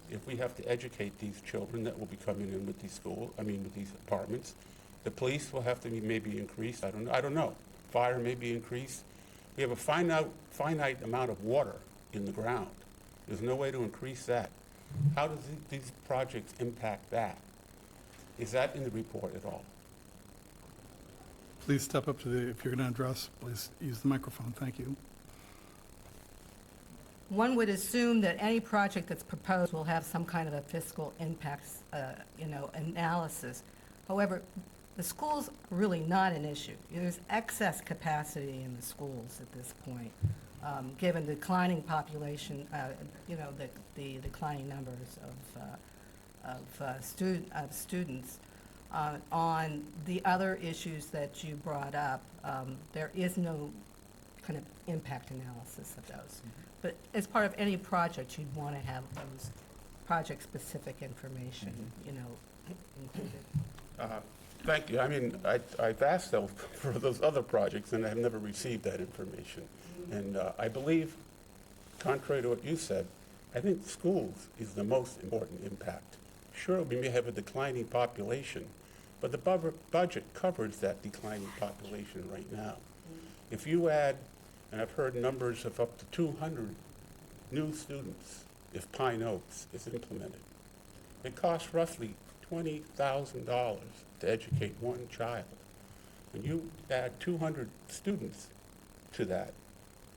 if we have to educate these children that will be coming in with these with these apartments. The police will have to be maybe increased. I don't know. Fire may be increased. We have a finite amount of water in the ground. There's no way to increase that. How does these projects impact that? Is that in the report at all? Please step up to the, if you're going to address, please use the microphone. Thank you. One would assume that any project that's proposed will have some kind of a fiscal impacts, analysis. However, the school's really not an issue. There's excess capacity in the schools at this point, given the declining population, the declining numbers of students. On the other issues that you brought up, there is no kind of impact analysis of those. But as part of any project, you'd want to have those project-specific information, included. Thank you. I mean, I've asked them for those other projects, and I have never received that information. And I believe, contrary to what you said, I think schools is the most important impact. Sure, we may have a declining population, but the budget covers that declining population right now. If you add, and I've heard numbers of up to 200 new students if Pine Oaks is implemented, it costs roughly $20,000 to educate one child. When you add 200 students to that,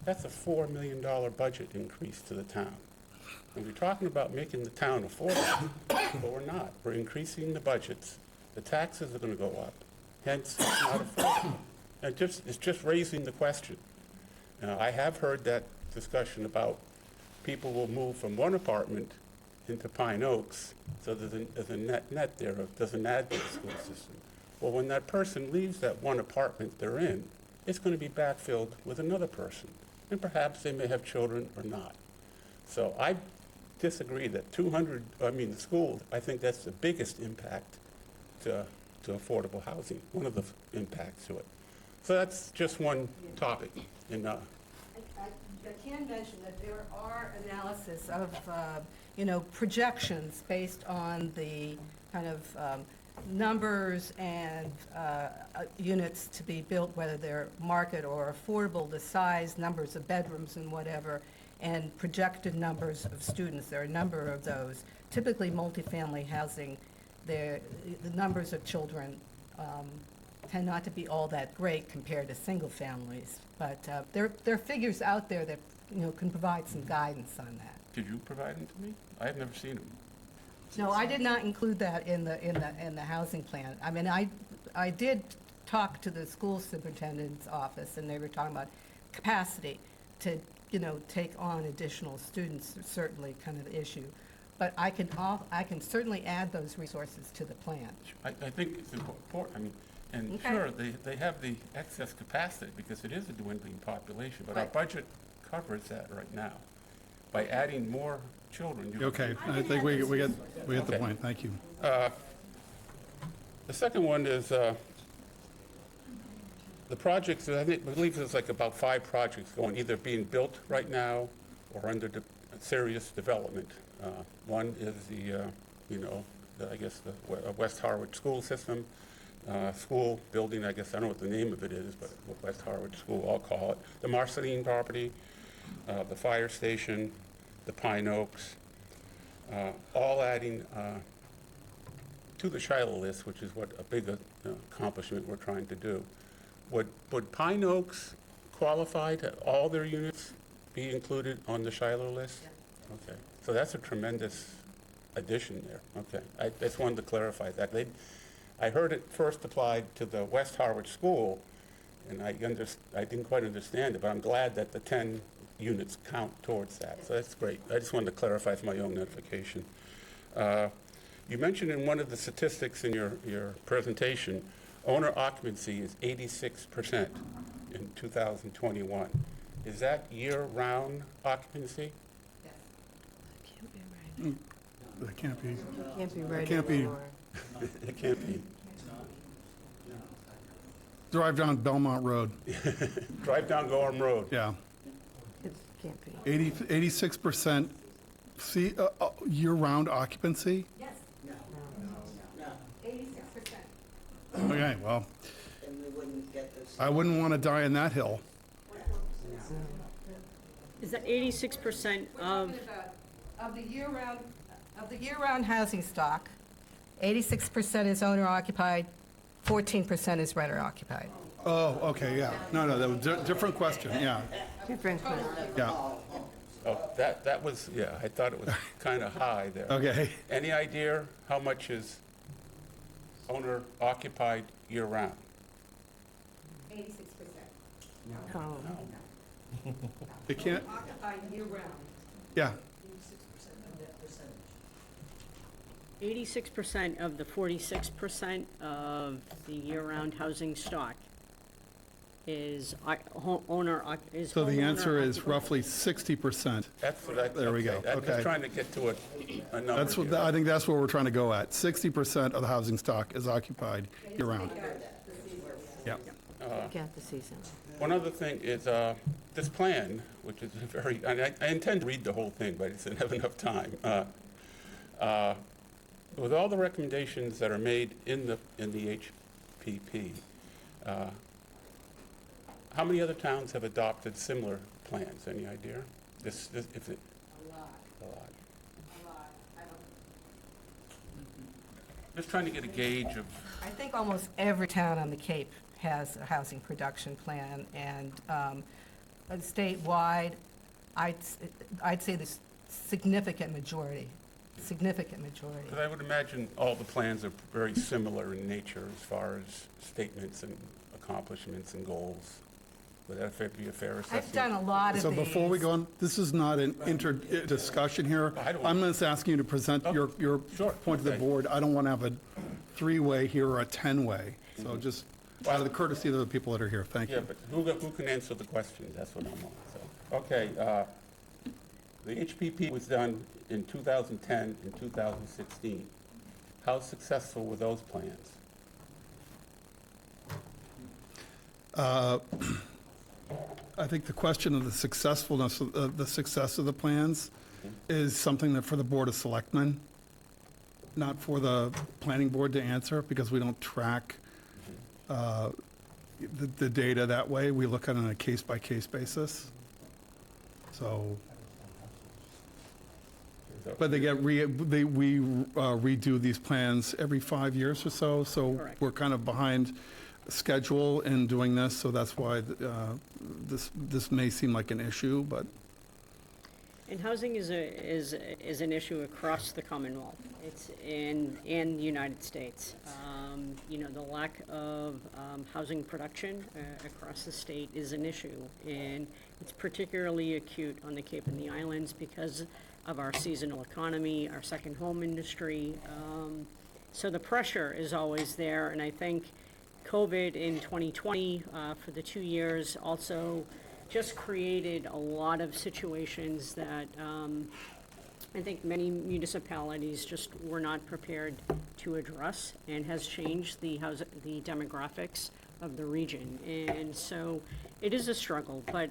that's a $4 million budget increase to the town. And we're talking about making the town affordable, but we're not. We're increasing the budgets. The taxes are going to go up. Hence, it's not affordable. And it's just raising the question. I have heard that discussion about people will move from one apartment into Pine Oaks, so there's a net there, doesn't add to the school system. Well, when that person leaves that one apartment they're in, it's going to be backfilled with another person. And perhaps they may have children or not. So I disagree that the school, I think that's the biggest impact to affordable housing, one of the impacts to it. So that's just one topic. And, I can mention that there are analysis of, projections based on the kind of numbers and units to be built, whether they're market or affordable, the size, numbers of bedrooms and whatever, and projected numbers of students. There are a number of those. Typically, multifamily housing, the numbers of children tend not to be all that great compared to single families. But there are figures out there that can provide some guidance on that. did you provide them to me? I have never seen them. No, I did not include that in the housing plan. I mean, I did talk to the school superintendent's office, and they were talking about capacity to take on additional students, certainly kind of the issue. But I can certainly add those resources to the plan. I think it's important. I mean, and Okay. sure, they have the excess capacity because it is a dwindling population, but our Right. budget covers that right now. By adding more children. Okay, I think we get the Okay. point. Thank you. The second one is the projects. I believe there's like about 5 projects going, either being built right now or under serious development. One is the West Harwich school system, school building. I guess I don't know what the name of it is, but West Harwich School, I'll call it. The Marceline property, the fire station, the Pine Oaks, all adding to the Shiloh list, which is what a big accomplishment we're trying to do. Would Pine Oaks qualify to all their units be included on the Shiloh list? Okay, so that's a tremendous addition there. Okay, I just wanted to clarify that. I heard it first applied to the West Harwich School, and I didn't quite understand it, but I'm glad that the 10 units count towards that. So that's great. I just wanted to clarify for my own notification. You mentioned in one of the statistics in your presentation, owner occupancy is 86% in 2021. Is that year-round occupancy? That can't be. Can't be right Can't be. anymore. It can't be. Drive down Belmont Road. Drive down Gorham Road. Yeah, It can't be. 86% year-round occupancy. Yes. No. 86%. Okay, well, Then we wouldn't get this. I wouldn't want to die on that hill. Is that 86% of, Of the year-round housing stock, 86% is owner-occupied, 14% is renter-occupied. Oh, okay, yeah. No, that was a different question, yeah, Different question. yeah. Oh, that was, yeah, I thought it was kind of high there. Okay. Any idea how much is owner occupied year-round? 86%. No. It can't, Occupied year-round. yeah, 86% of the 46% of the year-round housing stock is is so the answer is homeowner-occupied. roughly 60%. That's what I. There we go, I'm okay. just trying to get to a number That's what, here. I think that's where we're trying to go at. 60% of the housing stock is occupied year-round. Yeah. Count the season. One other thing is, this plan, which is very, and I intend to read the whole thing, but I just didn't have enough time. With all the recommendations that are made in the HPP, how many other towns have adopted similar plans? Any idea? If it. A lot. Just trying to get a gauge of, I think almost every town on the Cape has a housing production plan, and statewide, I'd say the significant majority. because I would imagine all the plans are very similar in nature as far as statements and accomplishments and goals. Would that be a fair assessment? I've done a lot of So these. before we go on, this is not an discussion here. I don't- I'm just asking you to present Oh, your sure, point to the okay. board. I don't want to have a three-way here or a 10-way. Mm-hmm. So just out of the courtesy of the people that are here, thank Yeah, you. but who can answer the questions? That's what I'm on, so. Okay, the HPP was done in 2010 and 2016. How successful were those plans? I think the question of the successfulness of the success of the plans is something that for the Board of Selectmen, not for the planning board to answer, because we don't track the data that way. We look at it on a case-by-case basis. So, but we redo these plans every 5 years or so, so Correct. we're kind of behind schedule in doing this, so that's why this may seem like an issue, but And housing is an issue across the Commonwealth. It's in the United States. The lack of housing production across the state is an issue, and it's particularly acute on the Cape and the Islands because of our seasonal economy, our second home industry. So the pressure is always there, and I think COVID in 2020 for the 2 years also just created a lot of situations that I think many municipalities just were not prepared to address, and has changed the demographics of the region. And so it is a struggle, but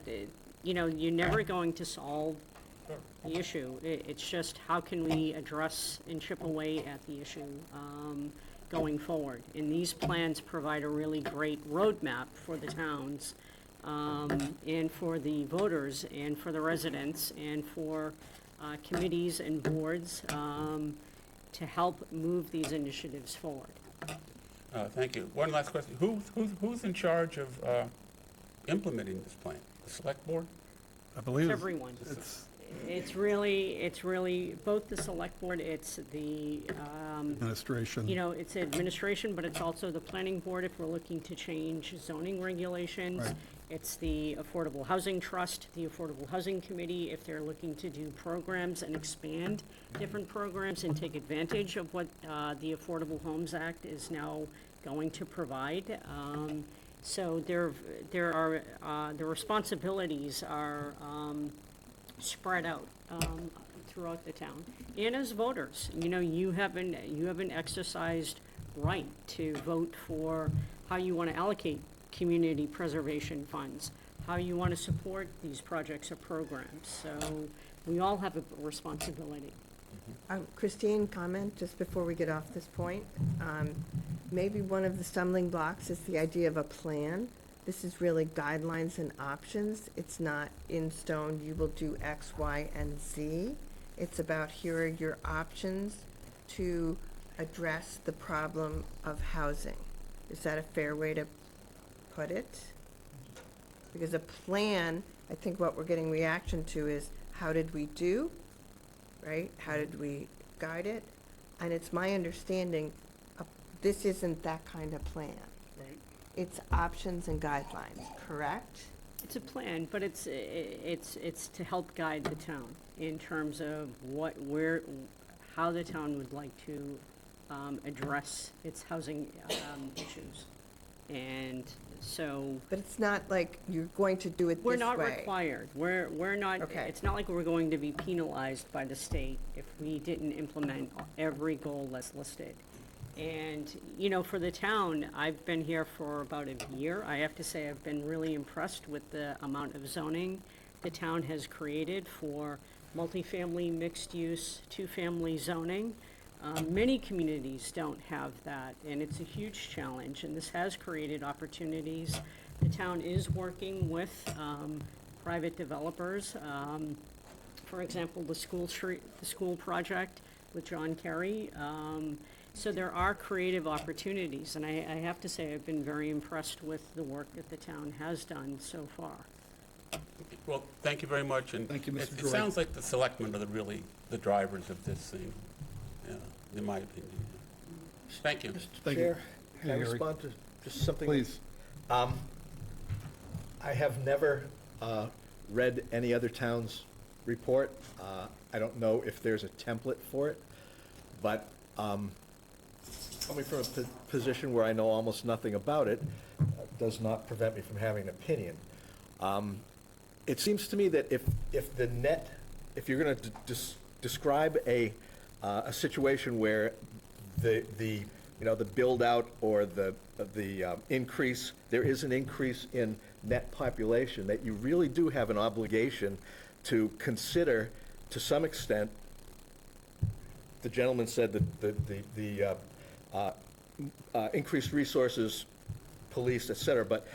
you're never going to solve the issue. It's just how can we address and chip away at the issue going forward. And these plans provide a really great roadmap for the towns and for the voters and for the residents and for committees and boards to help move these initiatives forward. Thank you. One last question. Who's in charge of implementing this plan? The select board? I believe It's everyone. It's really both the select board, it's the, administration. it's administration, but it's also the planning board if we're looking to change zoning regulations. Right. It's the Affordable Housing Trust, the Affordable Housing Committee, if they're looking to do programs and expand different programs and take advantage of what the Affordable Homes Act is now going to provide. So there are, the responsibilities are spread out throughout the town. And as voters, you have an exercised right to vote for how you want to allocate community preservation funds, how you want to support these projects or programs. So we all have a responsibility. Christine, comment just before we get off this point. Maybe one of the stumbling blocks is the idea of a plan this is really guidelines and options. It's not in stone, you will do X, Y, and Z. It's about here are your options to address the problem of housing. Is that a fair way to put it? Because a plan, I think what we're getting reaction to is, how did we do, right? How did we guide it? And it's my understanding, this isn't that kind of plan. Right. It's options and guidelines, correct? It's a plan, but it's to help guide the town in terms of how the town would like to address its housing issues. And so, But it's not like you're going to do it this way. we're not required. We're not, Okay. it's not like we're going to be penalized by the state if we didn't implement every goal that's listed. And, you know, for the town, I've been here for about a year. I have to say, I've been really impressed with the amount of zoning the town has created for multifamily, mixed-use, two-family zoning. Many communities don't have that, and it's a huge challenge, and this has created opportunities. The town is working with private developers. For example, the school project with John Kerry. So there are creative opportunities, and I have to say, I've been very impressed with the work that the town has done so far. Well, thank you very much, and Thank you, Mr. it Droy. sounds like the selectmen are really the drivers of this thing, in my opinion. Thank you. Thank you. Chair, can I Harry. respond to just something? Please. I have never read any other town's report. I don't know if there's a template for it, but coming from a position where I know almost nothing about it does not prevent me from having an opinion. It seems to me that if you're going to describe a situation where the build out or the increase, there is an increase in net population, that you really do have an obligation to consider, to some extent, the gentleman said that the increased resources, police, et cetera, but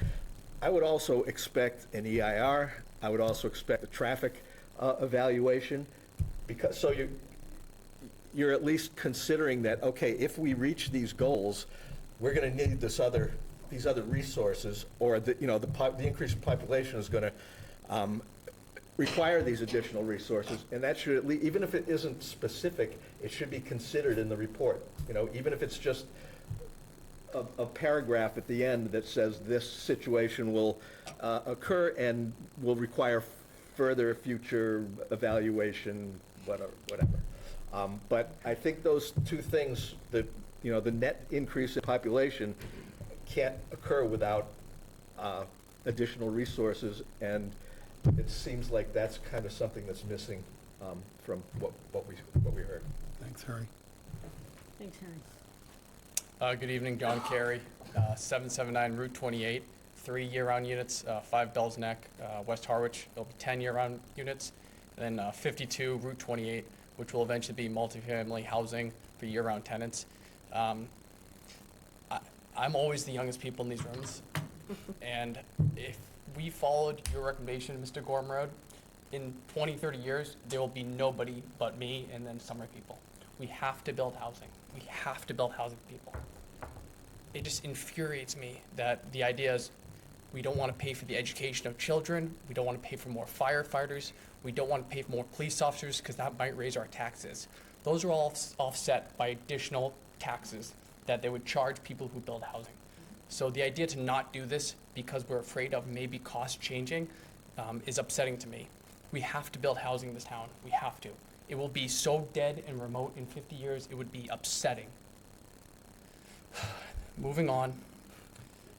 I would also expect an EIR. I would also expect a traffic evaluation, because so you're at least considering that, okay, if we reach these goals, we're going to need these other resources, or the increased population is going to require these additional resources, and that should at least, even if it isn't specific, it should be considered in the report. Even if it's just a paragraph at the end that says this situation will occur and will require further future evaluation, whatever. But I think those two things, the net increase in population can't occur without additional resources, and it seems like that's kind of something that's missing from what we heard. Thanks, Harry. Thanks, Harry. Good evening, John Carey, 779 Route 28, 3 year-round units, 5 Bells Neck, West Harwich. There'll be 10 year-round units, and then 52 Route 28, which will eventually be multifamily housing for year-round tenants. I'm always the youngest people in these rooms, and if we followed your recommendation, Mr. Gormrod, in 20, 30 years, there will be nobody but me and then summer people. We have to build housing. We have to build housing for people. It just infuriates me that the idea is we don't want to pay for the education of children. We don't want to pay for more firefighters. We don't want to pay for more police officers because that might raise our taxes. Those are all offset by additional taxes that they would charge people who build housing. So the idea to not do this because we're afraid of maybe cost changing is upsetting to me. We have to build housing in this town. We have to. It will be so dead and remote in 50 years, it would be upsetting. Moving on,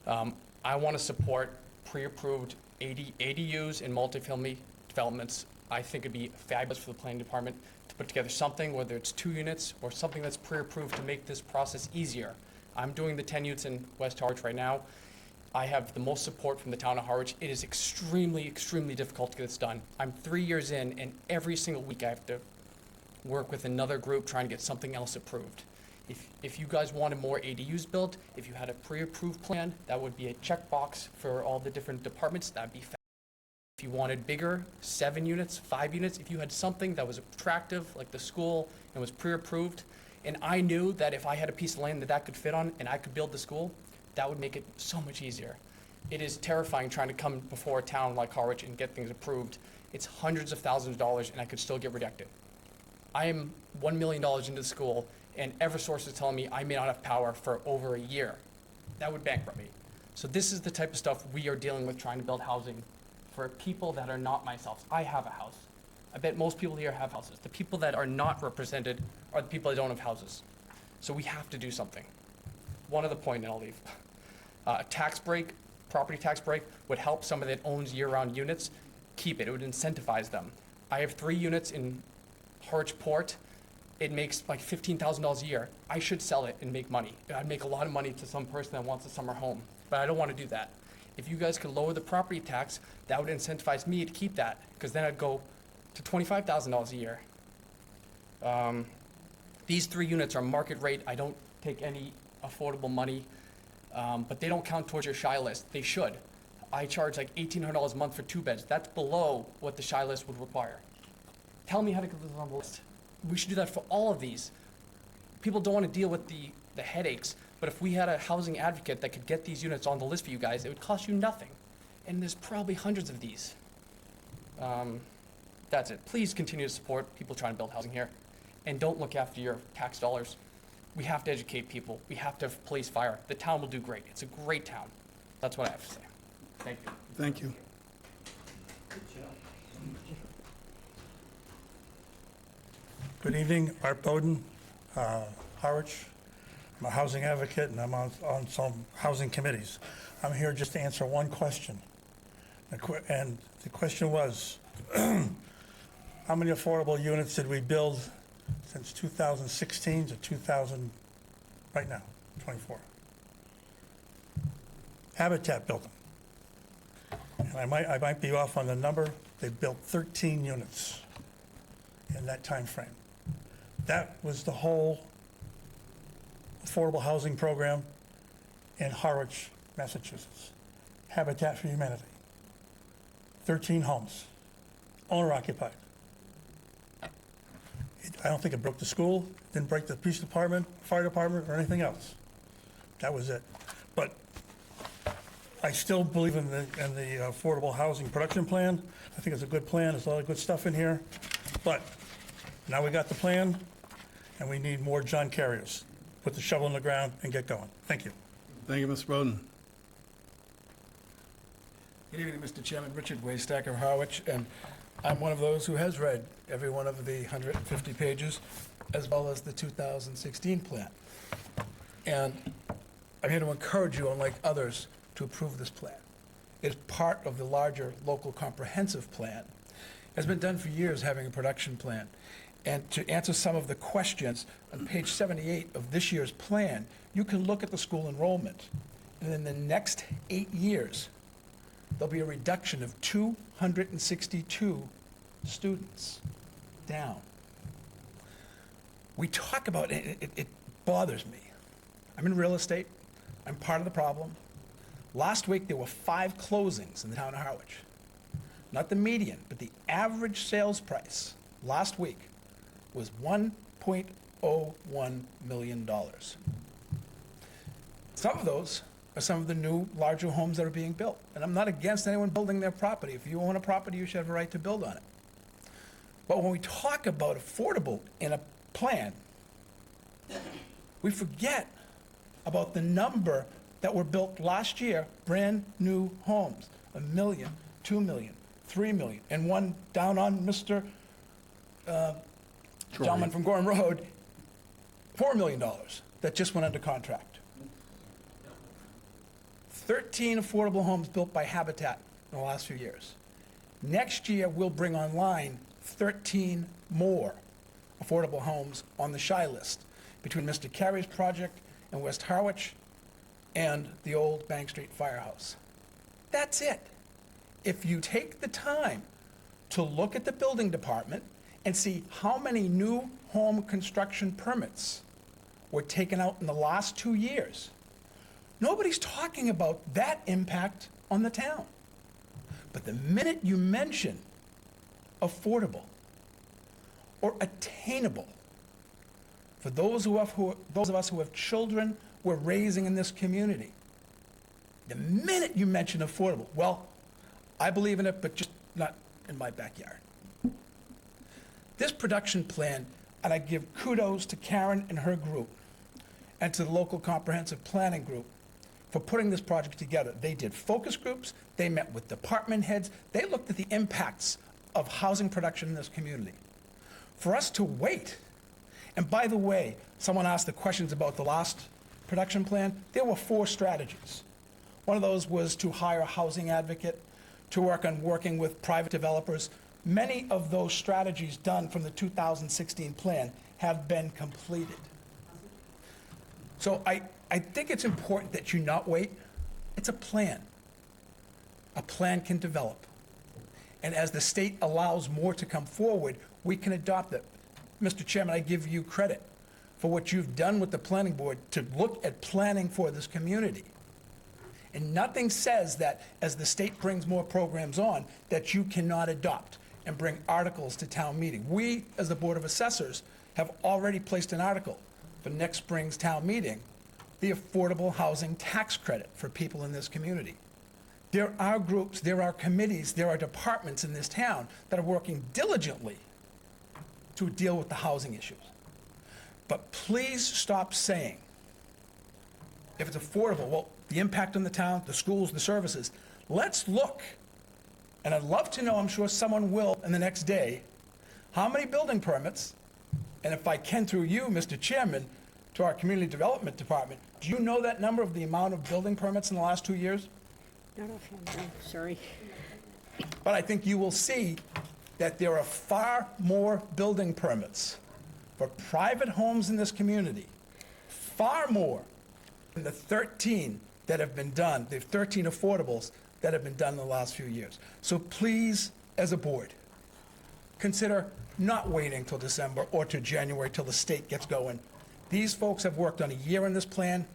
I want to support pre-approved ADUs and multifamily developments. I think it'd be fabulous for the planning department to put together something, whether it's 2 units or something that's pre-approved to make this process easier. I'm doing the 10 units in West Harwich right now. I have the most support from the town of Harwich. It is extremely, extremely difficult to get this done. I'm 3 years in, and every single week I have to work with another group trying to get something else approved. If you guys wanted more ADUs built, if you had a pre-approved plan, that would be a checkbox for all the different departments, that'd be if you wanted bigger, 7 units, 5 units, if you had something that was attractive, like the school, and was pre-approved, and I knew that if I had a piece of land that that could fit on, and I could build the school, that would make it so much easier. It is terrifying trying to come before a town like Harwich and get things approved. It's hundreds of thousands of dollars, and I could still get rejected. I am $1 million into the school, and Eversource is telling me I may not have power for over a year. That would bankrupt me. So this is the type of stuff we are dealing with trying to build housing for people that are not myself. I have a house. I bet most people here have houses. The people that are not represented are the people that don't have houses. So we have to do something. One other point, and I'll leave. A tax break, property tax break, would help somebody that owns year-round units keep it. It would incentivize them. I have 3 units in Harwich Port. It makes like $15,000 a year. I should sell it and make money. I'd make a lot of money to some person that wants a summer home, but I don't want to do that. If you guys could lower the property tax, that would incentivize me to keep that, because then I'd go to $25,000 a year. These 3 units are market rate. I don't take any affordable money, but they don't count towards your shy list. They should. I charge like $1,800 a month for 2 beds. That's below what the shy list would require. Tell me how to get this on the list. We should do that for all of these. People don't want to deal with the headaches, but if we had a housing advocate that could get these units on the list for you guys, it would cost you nothing. And there's probably hundreds of these. That's it. Please continue to support people trying to build housing here. And don't look after your tax dollars. We have to educate people. We have to have police, fire. The town will do great. It's a great town. That's what I have to say. Thank you. Thank you. Good evening, Art Bowden, Harwich. I'm a housing advocate, and I'm on some housing committees. I'm here just to answer one question. And the question was, how many affordable units did we build since 2016 to 2000, right now, 24? Habitat built them. And I might be off on the number. They built 13 units in that time frame. That was the whole affordable housing program in Harwich, Massachusetts. Habitat for Humanity. 13 homes, owner occupied. I don't think it broke the school, didn't break the police department, fire department, or anything else. That was it. But I still believe in the affordable housing production plan. I think it's a good plan. There's a lot of good stuff in here. But now we got the plan, and we need more John Carriers. Put the shovel in the ground and get going. Thank you. Thank you, Mr. Bowden. Good evening, Mr. Chairman. Richard Waystacker of Harwich, and I'm one of those who has read every one of the 150 pages, as well as the 2016 plan. And I'm here to encourage you, unlike others, to approve this plan. It's part of the larger local comprehensive plan. It's been done for years, having a production plan. And to answer some of the questions, on page 78 of this year's plan, you can look at the school enrollment. And in the next 8 years, there'll be a reduction of 262 students down. We talk about it, it bothers me. I'm in real estate. I'm part of the problem. Last week, there were 5 closings in the town of Harwich. Not the median, but the average sales price last week was $1.01 million. Some of those are some of the new, larger homes that are being built. And I'm not against anyone building their property. If you own a property, you should have a right to build on it. But when we talk about affordable in a plan, we forget about the number that were built last year, brand-new homes, 1 million, 2 million, 3 million, and one down on Mr. Gentleman from Gorham Road, $4 million that just went under contract. 13 affordable homes built by Habitat in the last few years. Next year, we'll bring online 13 more affordable homes on the shy list between Mr. Carey's project in West Harwich and the old Bank Street Firehouse. That's it. If you take the time to look at the building department and see how many new home construction permits were taken out in the last 2 years. Nobody's talking about that impact on the town. But the minute you mention affordable or attainable for those of us who have children we're raising in this community, the minute you mention affordable, well, I believe in it, but just not in my backyard. This production plan, and I give kudos to Karen and her group and to the local comprehensive planning group for putting this project together. They did focus groups, they met with department heads, they looked at the impacts of housing production in this community. For us to wait, and by the way, someone asked the questions about the last production plan, there were 4 strategies. One of those was to hire a housing advocate, to work on working with private developers. Many of those strategies done from the 2016 plan have been completed. So I think it's important that you not wait. It's a plan. A plan can develop. And as the state allows more to come forward, we can adopt it. Mr. Chairman, I give you credit for what you've done with the planning board to look at planning for this community. And nothing says that as the state brings more programs on, that you cannot adopt and bring articles to town meeting. We, as the Board of Assessors, have already placed an article for next spring's town meeting, the affordable housing tax credit for people in this community. There are groups, there are committees, there are departments in this town that are working diligently to deal with the housing issues. But please stop saying, if it's affordable, well, the impact on the town, the schools, the services. Let's look, and I'd love to know, I'm sure someone will in the next day, how many building permits, and if I can through you, Mr. Chairman, to our Community Development Department, do you know that number of the amount of building permits in the last 2 years? Not offhand, sorry. But I think you will see that there are far more building permits for private homes in this community, far more than the 13 that have been done, the 13 affordables that have been done in the last few years. So please, as a board, consider not waiting till December or to January till the state gets going. These folks have worked on a year in this plan.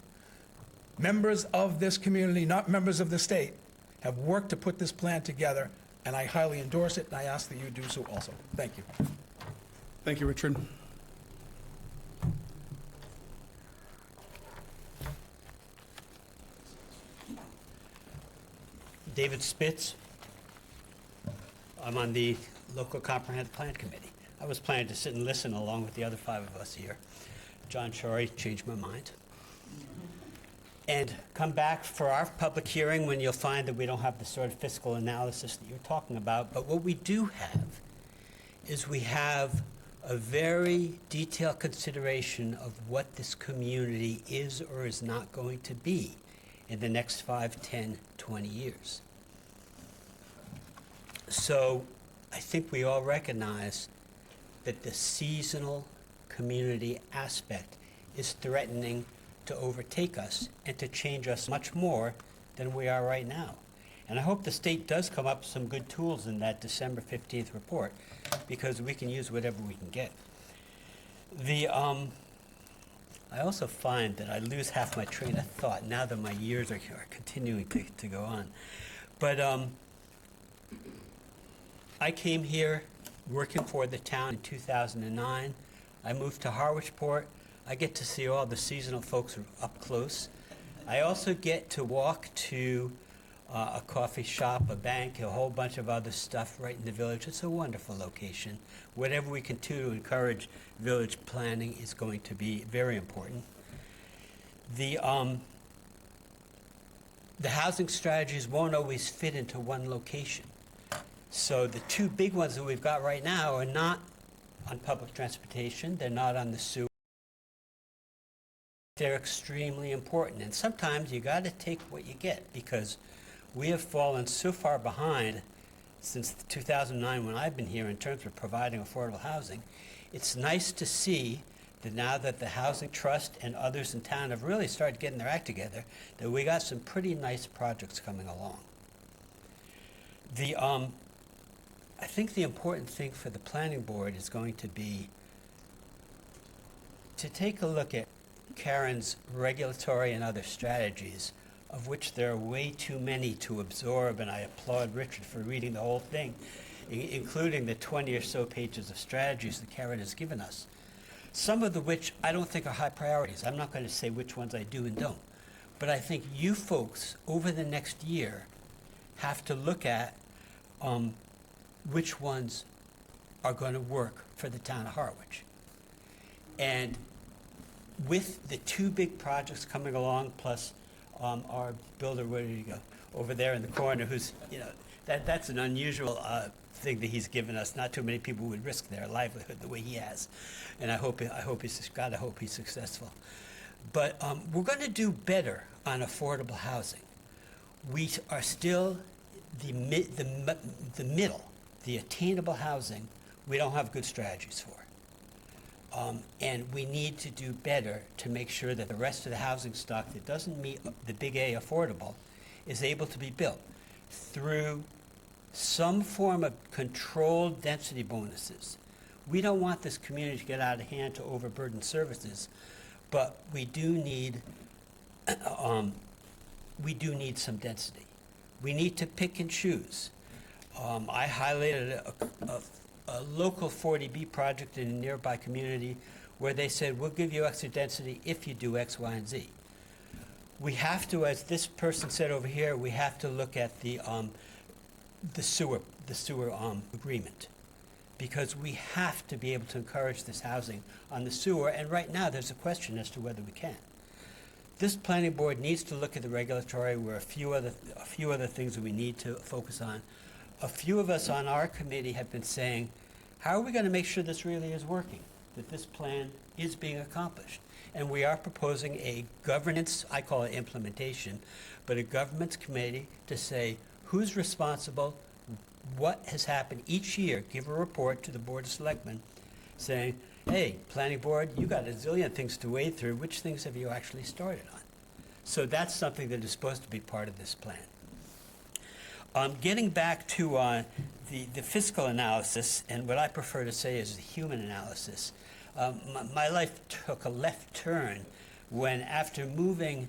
Members of this community, not members of the state, have worked to put this plan together, and I highly endorse it, and I ask that you do so also. Thank you. Thank you, Richard. David Spitz. I'm on the Local Comprehensive Plan Committee. I was planning to sit and listen along with the other 5 of us here. John Shorey changed my mind. And come back for our public hearing when you'll find that we don't have the sort of fiscal analysis that you're talking about. But what we do have is we have a very detailed consideration of what this community is or is not going to be in the next 5, 10, 20 years. So I think we all recognize that the seasonal community aspect is threatening to overtake us and to change us much more than we are right now. And I hope the state does come up with some good tools in that December 15th report, because we can use whatever we can get. I also find that I lose half my train of thought now that my years are continuing to go on. But I came here working for the town in 2009. I moved to Harwichport. I get to see all the seasonal folks up close. I also get to walk to a coffee shop, a bank, a whole bunch of other stuff right in the village. It's a wonderful location. Whatever we can do to encourage village planning is going to be very important. The housing strategies won't always fit into one location. So the 2 big ones that we've got right now are not on public transportation. They're not on the sewer. They're extremely important. And sometimes you got to take what you get, because we have fallen so far behind since 2009 when I've been here in terms of providing affordable housing. It's nice to see that now that the Housing Trust and others in town have really started getting their act together, that we got some pretty nice projects coming along. I think the important thing for the planning board is going to be to take a look at Karen's regulatory and other strategies, of which there are way too many to absorb, and I applaud Richard for reading the whole thing, including the 20 or so pages of strategies that Karen has given us. Some of which I don't think are high priorities. I'm not going to say which ones I do and don't. But I think you folks, over the next year, have to look at which ones are going to work for the town of Harwich. And with the two big projects coming along, plus our builder, where did he go? Over there in the corner, who's, that's an unusual thing that he's given us. Not too many people would risk their livelihood the way he has. And I hope he's successful. But we're going to do better on affordable housing. We are still the middle, the attainable housing, we don't have good strategies for. And we need to do better to make sure that the rest of the housing stock that doesn't meet the big A affordable is able to be built through some form of controlled density bonuses. We don't want this community to get out of hand to overburden services, but we do need some density. We need to pick and choose. I highlighted a local 40B project in a nearby community where they said, we'll give you extra density if you do X, Y, and Z. We have to, as this person said over here, we have to look at the sewer agreement, because we have to be able to encourage this housing on the sewer, and right now there's a question as to whether we can. This planning board needs to look at the regulatory. Where a few other things that we need to focus on. A few of us on our committee have been saying, how are we going to make sure this really is working, that this plan is being accomplished? And we are proposing a governance, I call it implementation, but a governance committee to say who's responsible, what has happened each year, give a report to the Board of Selectmen saying, hey, planning board, you got a zillion things to wade through. Which things have you actually started on? So that's something that is supposed to be part of this plan. Getting back to the fiscal analysis, and what I prefer to say is the human analysis, my life took a left turn when, after moving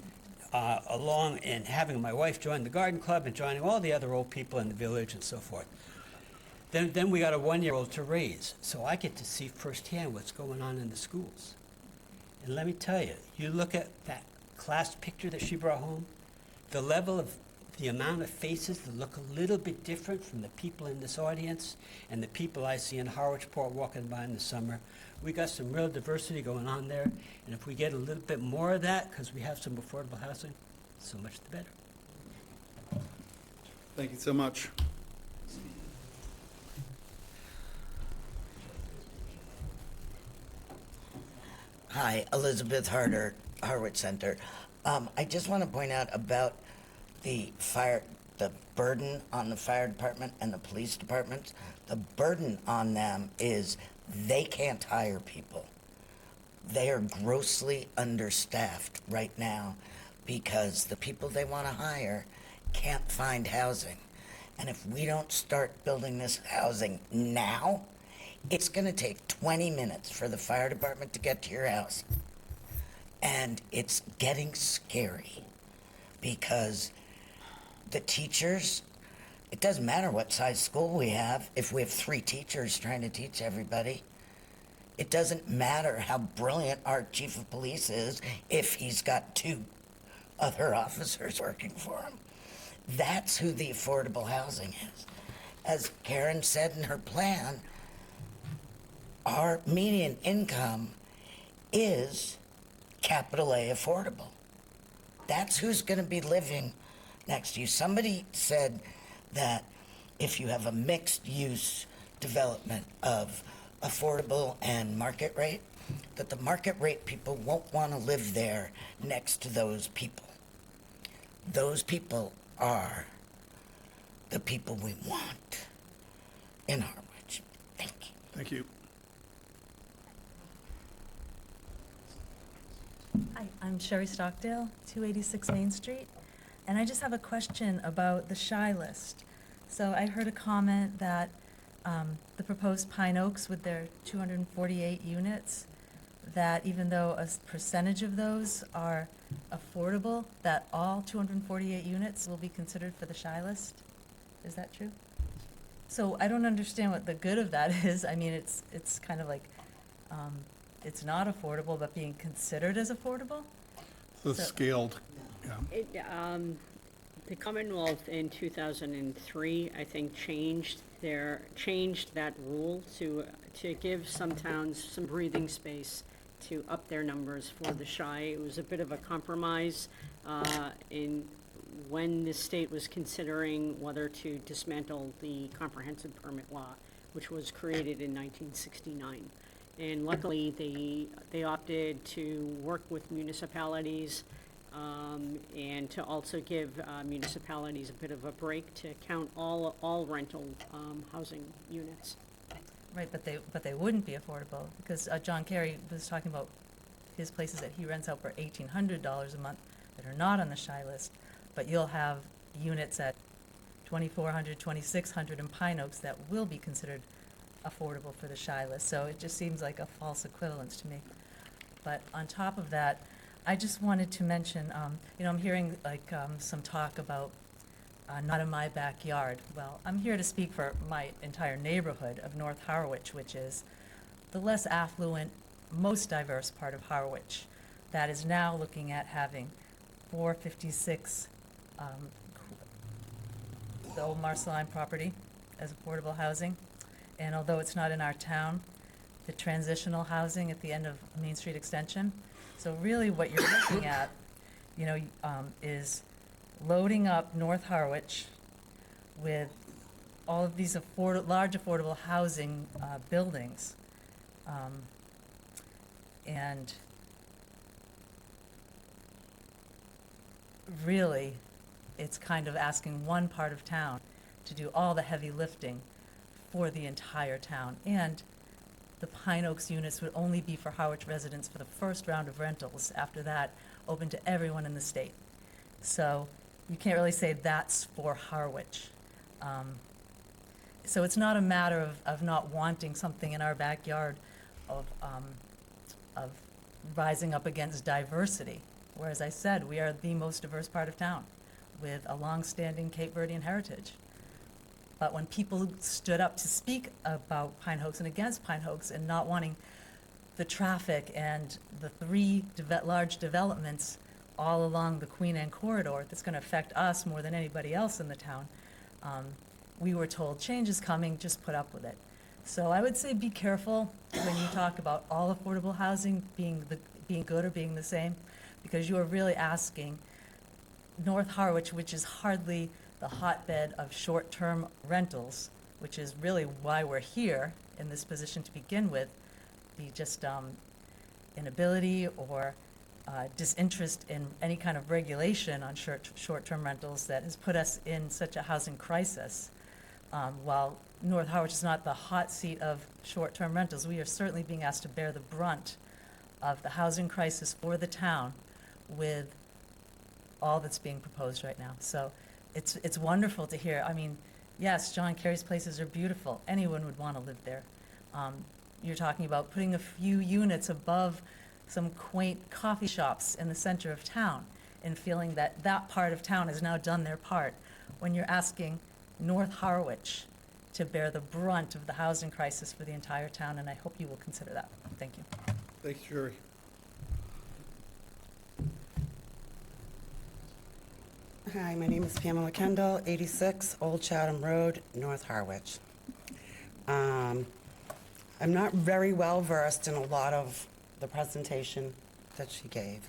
along and having my wife join the garden club and joining all the other old people in the village and so forth, then we got a 1-year-old to raise. So I get to see firsthand what's going on in the schools. And let me tell you, you look at that class picture that she brought home, the level of the amount of faces that look a little bit different from the people in this audience and the people I see in Harwichport walking by in the summer. We got some real diversity going on there, and if we get a little bit more of that, because we have some affordable housing, so much the better. Thank you so much. Hi, Elizabeth Harder, Harwich Center. I just want to point out about the burden on the fire department and the police departments. The burden on them is they can't hire people. They are grossly understaffed right now because the people they want to hire can't find housing. And if we don't start building this housing now, it's going to take 20 minutes for the fire department to get to your house. And it's getting scary because the teachers, it doesn't matter what size school we have. If we have 3 teachers trying to teach everybody, it doesn't matter how brilliant our chief of police is if he's got 2 other officers working for him. That's who the affordable housing is. As Karen said in her plan, our median income is capital A affordable. That's who's going to be living next to you. Somebody said that if you have a mixed use development of affordable and market rate, that the market rate people won't want to live there next to those people. Those people are the people we want in Harwich. Thank you. Thank you. Hi, I'm Sherry Stockdale, 286 Main Street, and I just have a question about the shy list. So I heard a comment that the proposed Pine Oaks with their 248 units that even though a percentage of those are affordable, that all 248 units will be considered for the shy list? Is that true? So I don't understand what the good of that is. I mean, it's kind of like, it's not affordable, but being considered as affordable? The So- scaled, yeah. The Commonwealth in 2003, I think, changed that rule to give some towns some breathing space to up their numbers for the shy. It was a bit of a compromise in when the state was considering whether to dismantle the comprehensive permit law, which was created in 1969. And luckily, they opted to work with municipalities and to also give municipalities a bit of a break to count all rental housing units. Right, but they wouldn't be affordable, because John Kerry was talking about his places that he rents out for $1,800 a month that are not on the shy list, but you'll have units at $2,400, $2,600 in Pine Oaks that will be considered affordable for the shy list, so it just seems like a false equivalence to me. But on top of that, I just wanted to mention, I'm hearing some talk about not in my backyard. Well, I'm here to speak for my entire neighborhood of North Harwich, which is the less affluent, most diverse part of Harwich, that is now looking at having 456, the old Marceline property as affordable housing. And although it's not in our town, the transitional housing at the end of Main Street Extension. So really what you're looking at, is loading up North Harwich with all of these large affordable housing buildings. And really, it's kind of asking one part of town to do all the heavy lifting for the entire town. And the Pine Oaks units would only be for Harwich residents for the first round of rentals. After that, open to everyone in the state. So you can't really say that's for Harwich. So it's not a matter of not wanting something in our backyard of rising up against diversity. Whereas I said, we are the most diverse part of town with a long-standing Cape Verdean heritage. But when people stood up to speak about Pine Oaks and against Pine Oaks and not wanting the traffic and the three large developments all along the Queen Anne corridor that's going to affect us more than anybody else in the town, we were told change is coming, just put up with it. So I would say be careful when you talk about all affordable housing being good or being the same, because you are really asking North Harwich, which is hardly the hotbed of short-term rentals, which is really why we're here in this position to begin with, the just inability or disinterest in any kind of regulation on short-term rentals that has put us in such a housing crisis. While North Harwich is not the hot seat of short-term rentals, we are certainly being asked to bear the brunt of the housing crisis for the town with all that's being proposed right now. So it's wonderful to hear. I mean, yes, John Kerry's places are beautiful. Anyone would want to live there. You're talking about putting a few units above some quaint coffee shops in the center of town and feeling that that part of town has now done their part, when you're asking North Harwich to bear the brunt of the housing crisis for the entire town, and I hope you will consider that. Thank you. Thanks, Jerry. Hi, my name is Pamela Kendall, 86 Old Chatham Road, North Harwich. I'm not very well versed in a lot of the presentation that she gave,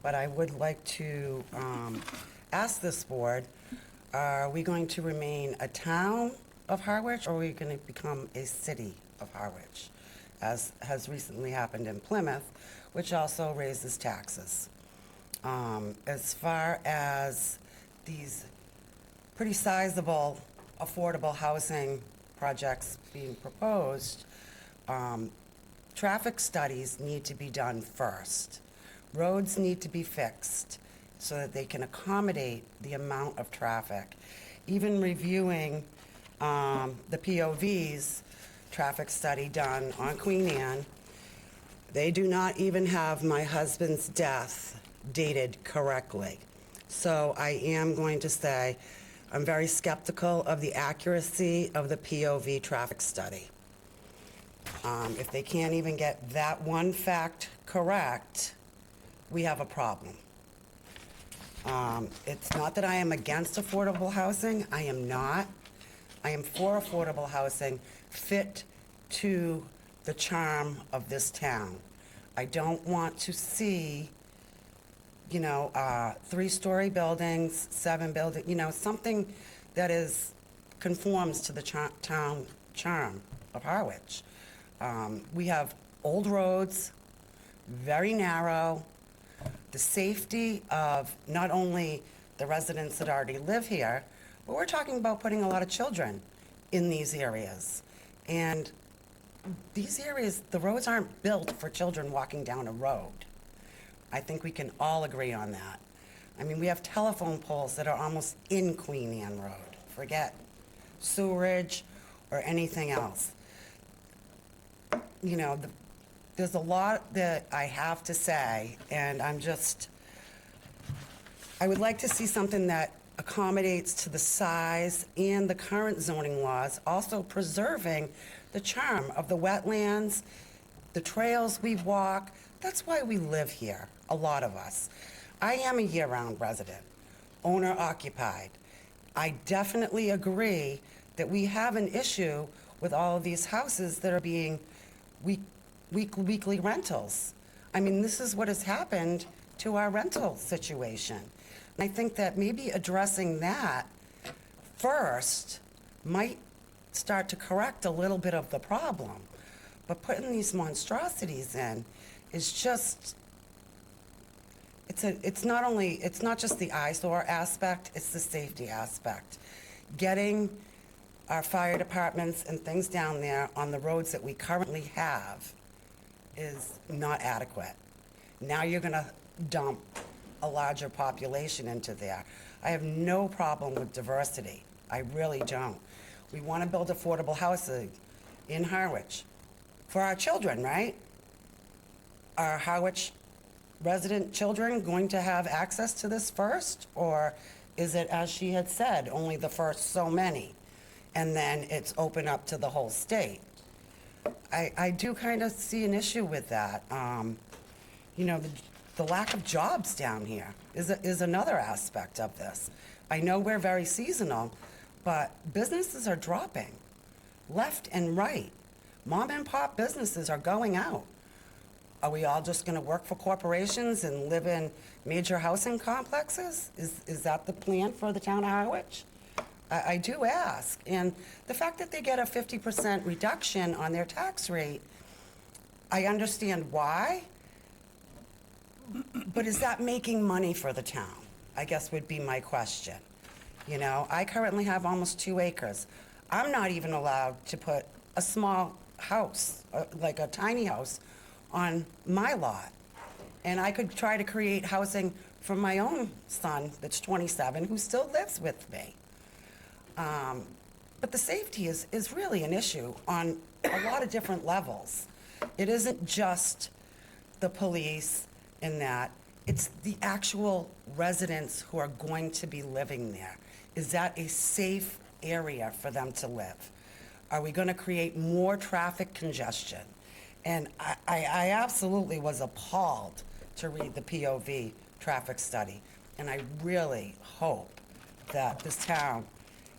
but I would like to ask this board, are we going to remain a town of Harwich, or are we going to become a city of Harwich, as has recently happened in Plymouth, which also raises taxes? As far as these pretty sizable affordable housing projects being proposed, traffic studies need to be done first. Roads need to be fixed so that they can accommodate the amount of traffic. Even reviewing the POV's traffic study done on Queen Anne, They do not even have my husband's death dated correctly. So I am going to say I'm very skeptical of the accuracy of the POV traffic study. If they can't even get that one fact correct, we have a problem. It's not that I am against affordable housing. I am not. I am for affordable housing fit to the charm of this town. I don't want to see, 3-story buildings, 7 buildings, something that conforms to the town charm of Harwich. We have old roads, very narrow. The safety of not only the residents that already live here, but we're talking about putting a lot of children in these areas. And these areas, the roads aren't built for children walking down a road. I think we can all agree on that. I mean, we have telephone poles that are almost in Queen Anne Road. Forget sewerage or anything else. There's a lot that I have to say, and I would like to see something that accommodates to the size and the current zoning laws, also preserving the charm of the wetlands, the trails we walk. That's why we live here, a lot of us. I am a year-round resident, owner-occupied. I definitely agree that we have an issue with all of these houses that are being weekly rentals. I mean, this is what has happened to our rental situation. And I think that maybe addressing that first might start to correct a little bit of the problem. But putting these monstrosities in is just, it's not just the eyesore aspect, it's the safety aspect. Getting our fire departments and things down there on the roads that we currently have is not adequate. Now you're gonna dump a larger population into there. I have no problem with diversity. I really don't. We wanna build affordable housing in Harwich for our children, right? Are Harwich resident children going to have access to this first? Or is it, as she had said, only the first so many? And then it's open up to the whole state. I do kind of see an issue with that. The lack of jobs down here is another aspect of this. I know we're very seasonal, but businesses are dropping left and right. Mom and pop businesses are going out. Are we all just gonna work for corporations and live in major housing complexes? Is that the plan for the town of Harwich? I do ask. And the fact that they get a 50% reduction on their tax rate, I understand why, but is that making money for the town? I guess would be my question. I currently have almost 2 acres. I'm not even allowed to put a small house, like a tiny house, on my lot. And I could try to create housing for my own son that's 27 who still lives with me. But the safety is really an issue on a lot of different levels. It isn't just the police in that, it's the actual residents who are going to be living there. Is that a safe area for them to live? Are we gonna create more traffic congestion? And I absolutely was appalled to read the POV traffic study. And I really hope that this town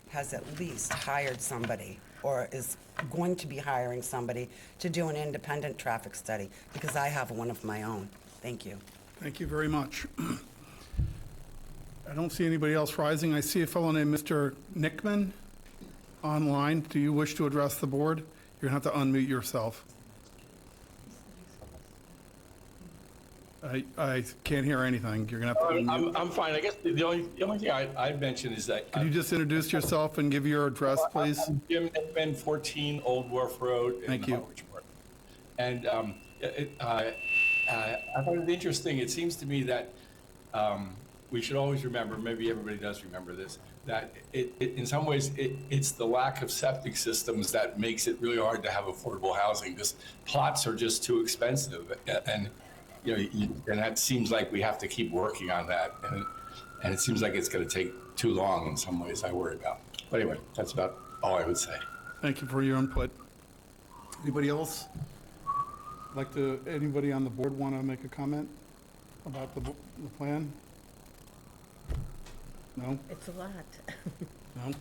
has at least hired somebody or is going to be hiring somebody to do an independent traffic study, because I have one of my own. Thank you. Thank you very much. I don't see anybody else rising. I see a fellow named Mr. Nickman online. Do you wish to address the board? You're gonna have to unmute yourself. I can't hear anything. You're gonna have to unmute. I'm fine. I guess the only thing I'd mention is that. Could you just introduce yourself and give your address, please? I'm Jim Nickman, 14 Old Wharf Road. Thank you. Harwichport. And I find it interesting. It seems to me that we should always remember, maybe everybody does remember this, that in some ways, it's the lack of septic systems that makes it really hard to have affordable housing, because plots are just too expensive. And, and that seems like we have to keep working on that. And it seems like it's going to take too long in some ways, I worry about. But anyway, that's about all I would say. Thank you for your input. Anybody else? Anybody on the board want to make a comment about the plan? No? It's a lot. No?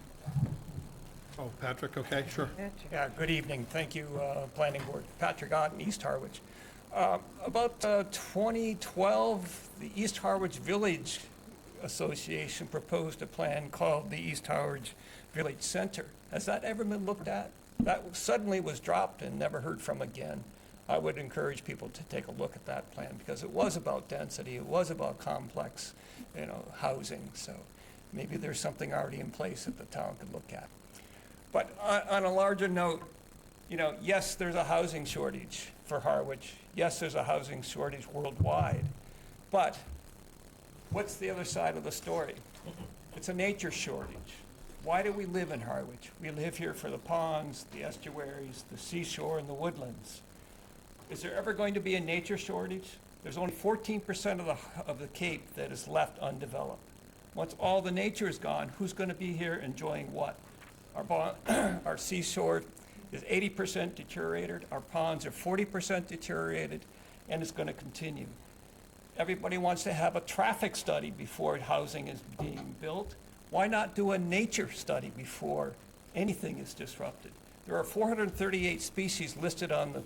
Oh, Patrick, okay, sure. Yeah, good evening. Thank you, Planning Board. Patrick Otten, East Harwich. About 2012, the East Harwich Village Association proposed a plan called the East Harwich Village Center. Has that ever been looked at? That suddenly was dropped and never heard from again. I would encourage people to take a look at that plan because it was about density, it was about complex, housing. So maybe there's something already in place that the town could look at. But on a larger note, yes, there's a housing shortage for Harwich. Yes, there's a housing shortage worldwide. But what's the other side of the story? It's a nature shortage. Why do we live in Harwich? We live here for the ponds, the estuaries, the seashore, and the woodlands. Is there ever going to be a nature shortage? There's only 14% of the Cape that is left undeveloped. Once all the nature is gone, who's going to be here enjoying what? Our seashore is 80% deteriorated, our ponds are 40% deteriorated, and it's going to continue. Everybody wants to have a traffic study before housing is being built. Why not do a nature study before anything is disrupted? There are 438 species listed on the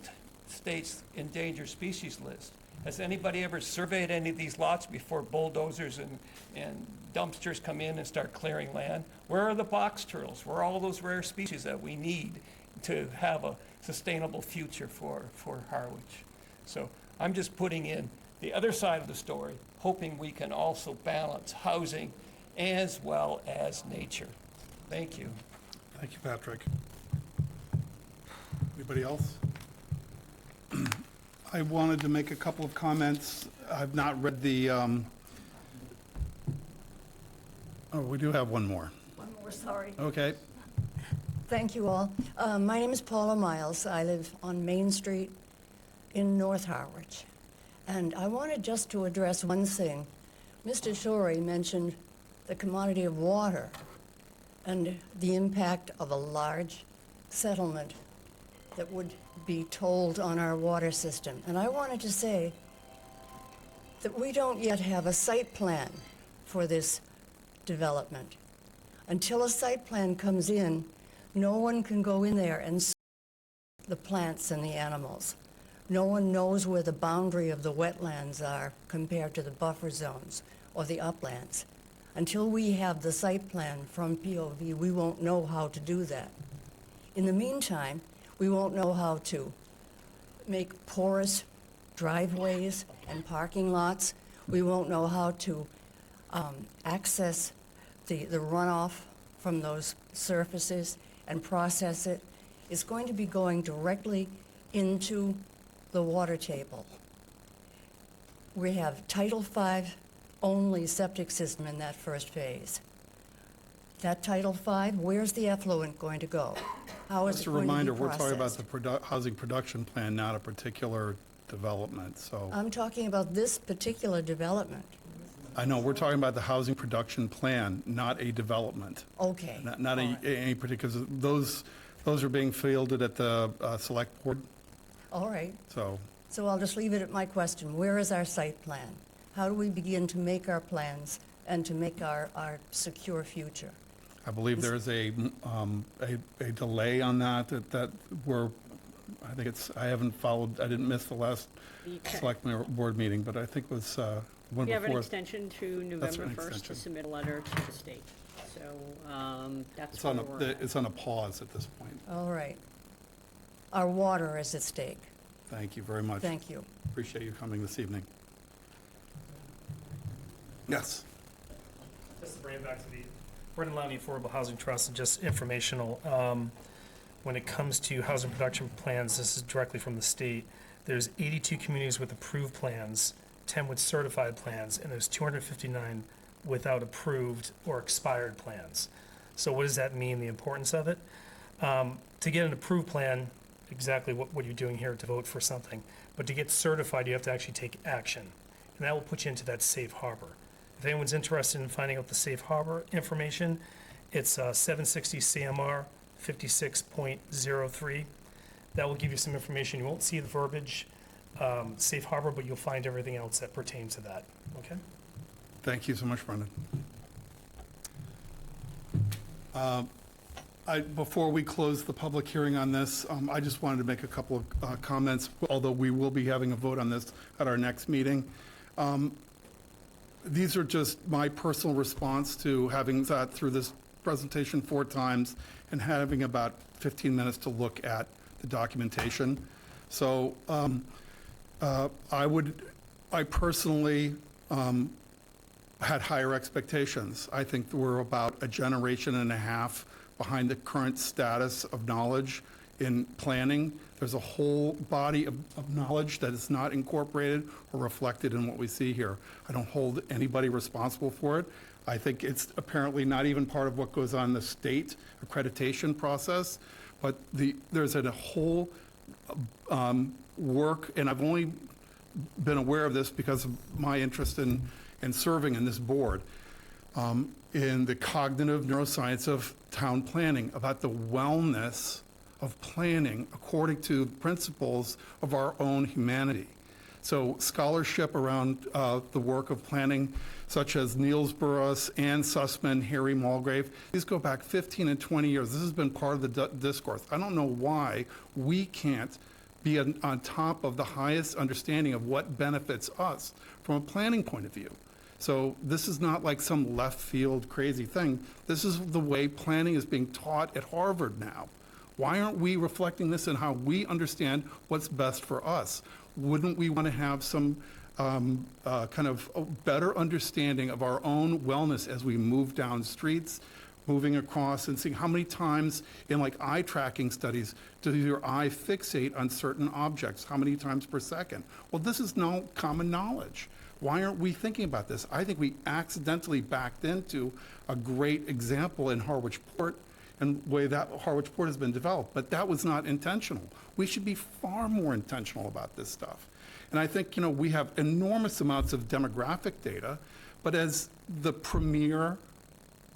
state's endangered species list. Has anybody ever surveyed any of these lots before bulldozers and dumpsters come in and start clearing land? Where are the box turtles? Where are all those rare species that we need to have a sustainable future for Harwich? So I'm just putting in the other side of the story, hoping we can also balance housing as well as nature. Thank you. Thank you, Patrick. Anybody else? I wanted to make a couple of comments. I've not read the, oh, we do have one more. One more, sorry. Okay. Thank you all. My name is Paula Miles. I live on Main Street in North Harwich. And I wanted just to address one thing. Mr. Shorey mentioned the commodity of water and the impact of a large settlement that would be tolled on our water system. And I wanted to say that we don't yet have a site plan for this development. Until a site plan comes in, no one can go in there and see the plants and the animals. No one knows where the boundary of the wetlands are compared to the buffer zones or the uplands. Until we have the site plan from POV, we won't know how to do that. In the meantime, we won't know how to make porous driveways and parking lots. We won't know how to access the runoff from those surfaces and process it. It's going to be going directly into the water table. We have Title V only septic system in that first phase. That Title V, where's the effluent going to go? How is it Just a going to be reminder, we're talking about processed? the housing production plan, not a particular development, so. I'm talking about this particular development. I know, we're talking about the housing production plan, not a development. Okay. Not any particular, those are being fielded at the select board, All right. so. So I'll just leave it at my question. Where is our site plan? How do we begin to make our plans and to make our secure future? I believe there is a delay on that we're, I think it's, I haven't followed, I didn't miss the last select board meeting, but I think it was one We have an before. extension to That's November an 1st to extension. submit a letter to the state. So that's It's where on we're at. it's on a pause at this point. All right. Our water is at stake. Thank you very much. Thank you. Appreciate you coming this evening. Yes. Just to bring it back to the Brendan Lowney Affordable Housing Trust, and just informational. When it comes to housing production plans, this is directly from the state. There's 82 communities with approved plans, 10 with certified plans, and there's 259 without approved or expired plans. So what does that mean, the importance of it? To get an approved plan, exactly what you're doing here, to vote for something, but to get certified, you have to actually take action, and that will put you into that safe harbor. If anyone's interested in finding out the safe harbor information, it's 760 CMR 56.03. That will give you some information. You won't see the verbiage, safe harbor, but you'll find everything else that pertains to that, okay? Thank you so much, Brendan. Before we close the public hearing on this, I just wanted to make a couple of comments, although we will be having a vote on this at our next meeting. These are just my personal response to having sat through this presentation 4 times and having about 15 minutes to look at the documentation. So I personally had higher expectations. I think we're about a generation and a half behind the current status of knowledge in planning. There's a whole body of knowledge that is not incorporated or reflected in what we see here. I don't hold anybody responsible for it. I think it's apparently not even part of what goes on in the state accreditation process, but there's a whole work, and I've only been aware of this because of my interest in serving in this board, in the cognitive neuroscience of town planning, about the wellness of planning according to principles of our own humanity. So scholarship around the work of planning, such as Niels Boris, Ann Sussman, Harry Mulgrave, these go back 15 and 20 years. This has been part of the discourse. I don't know why we can't be on top of the highest understanding of what benefits us from a planning point of view. So this is not like some left field crazy thing. This is the way planning is being taught at Harvard now. Why aren't we reflecting this in how we understand what's best for us? Wouldn't we want to have some kind of a better understanding of our own wellness as we move down streets, moving across, and seeing how many times in like eye tracking studies does your eye fixate on certain objects, how many times per second? Well, this is no common knowledge. Why aren't we thinking about this? I think we accidentally backed into a great example in Harwich Port and the way that Harwich Port has been developed, but that was not intentional. We should be far more intentional about this stuff. And I think, we have enormous amounts of demographic data, but as the premier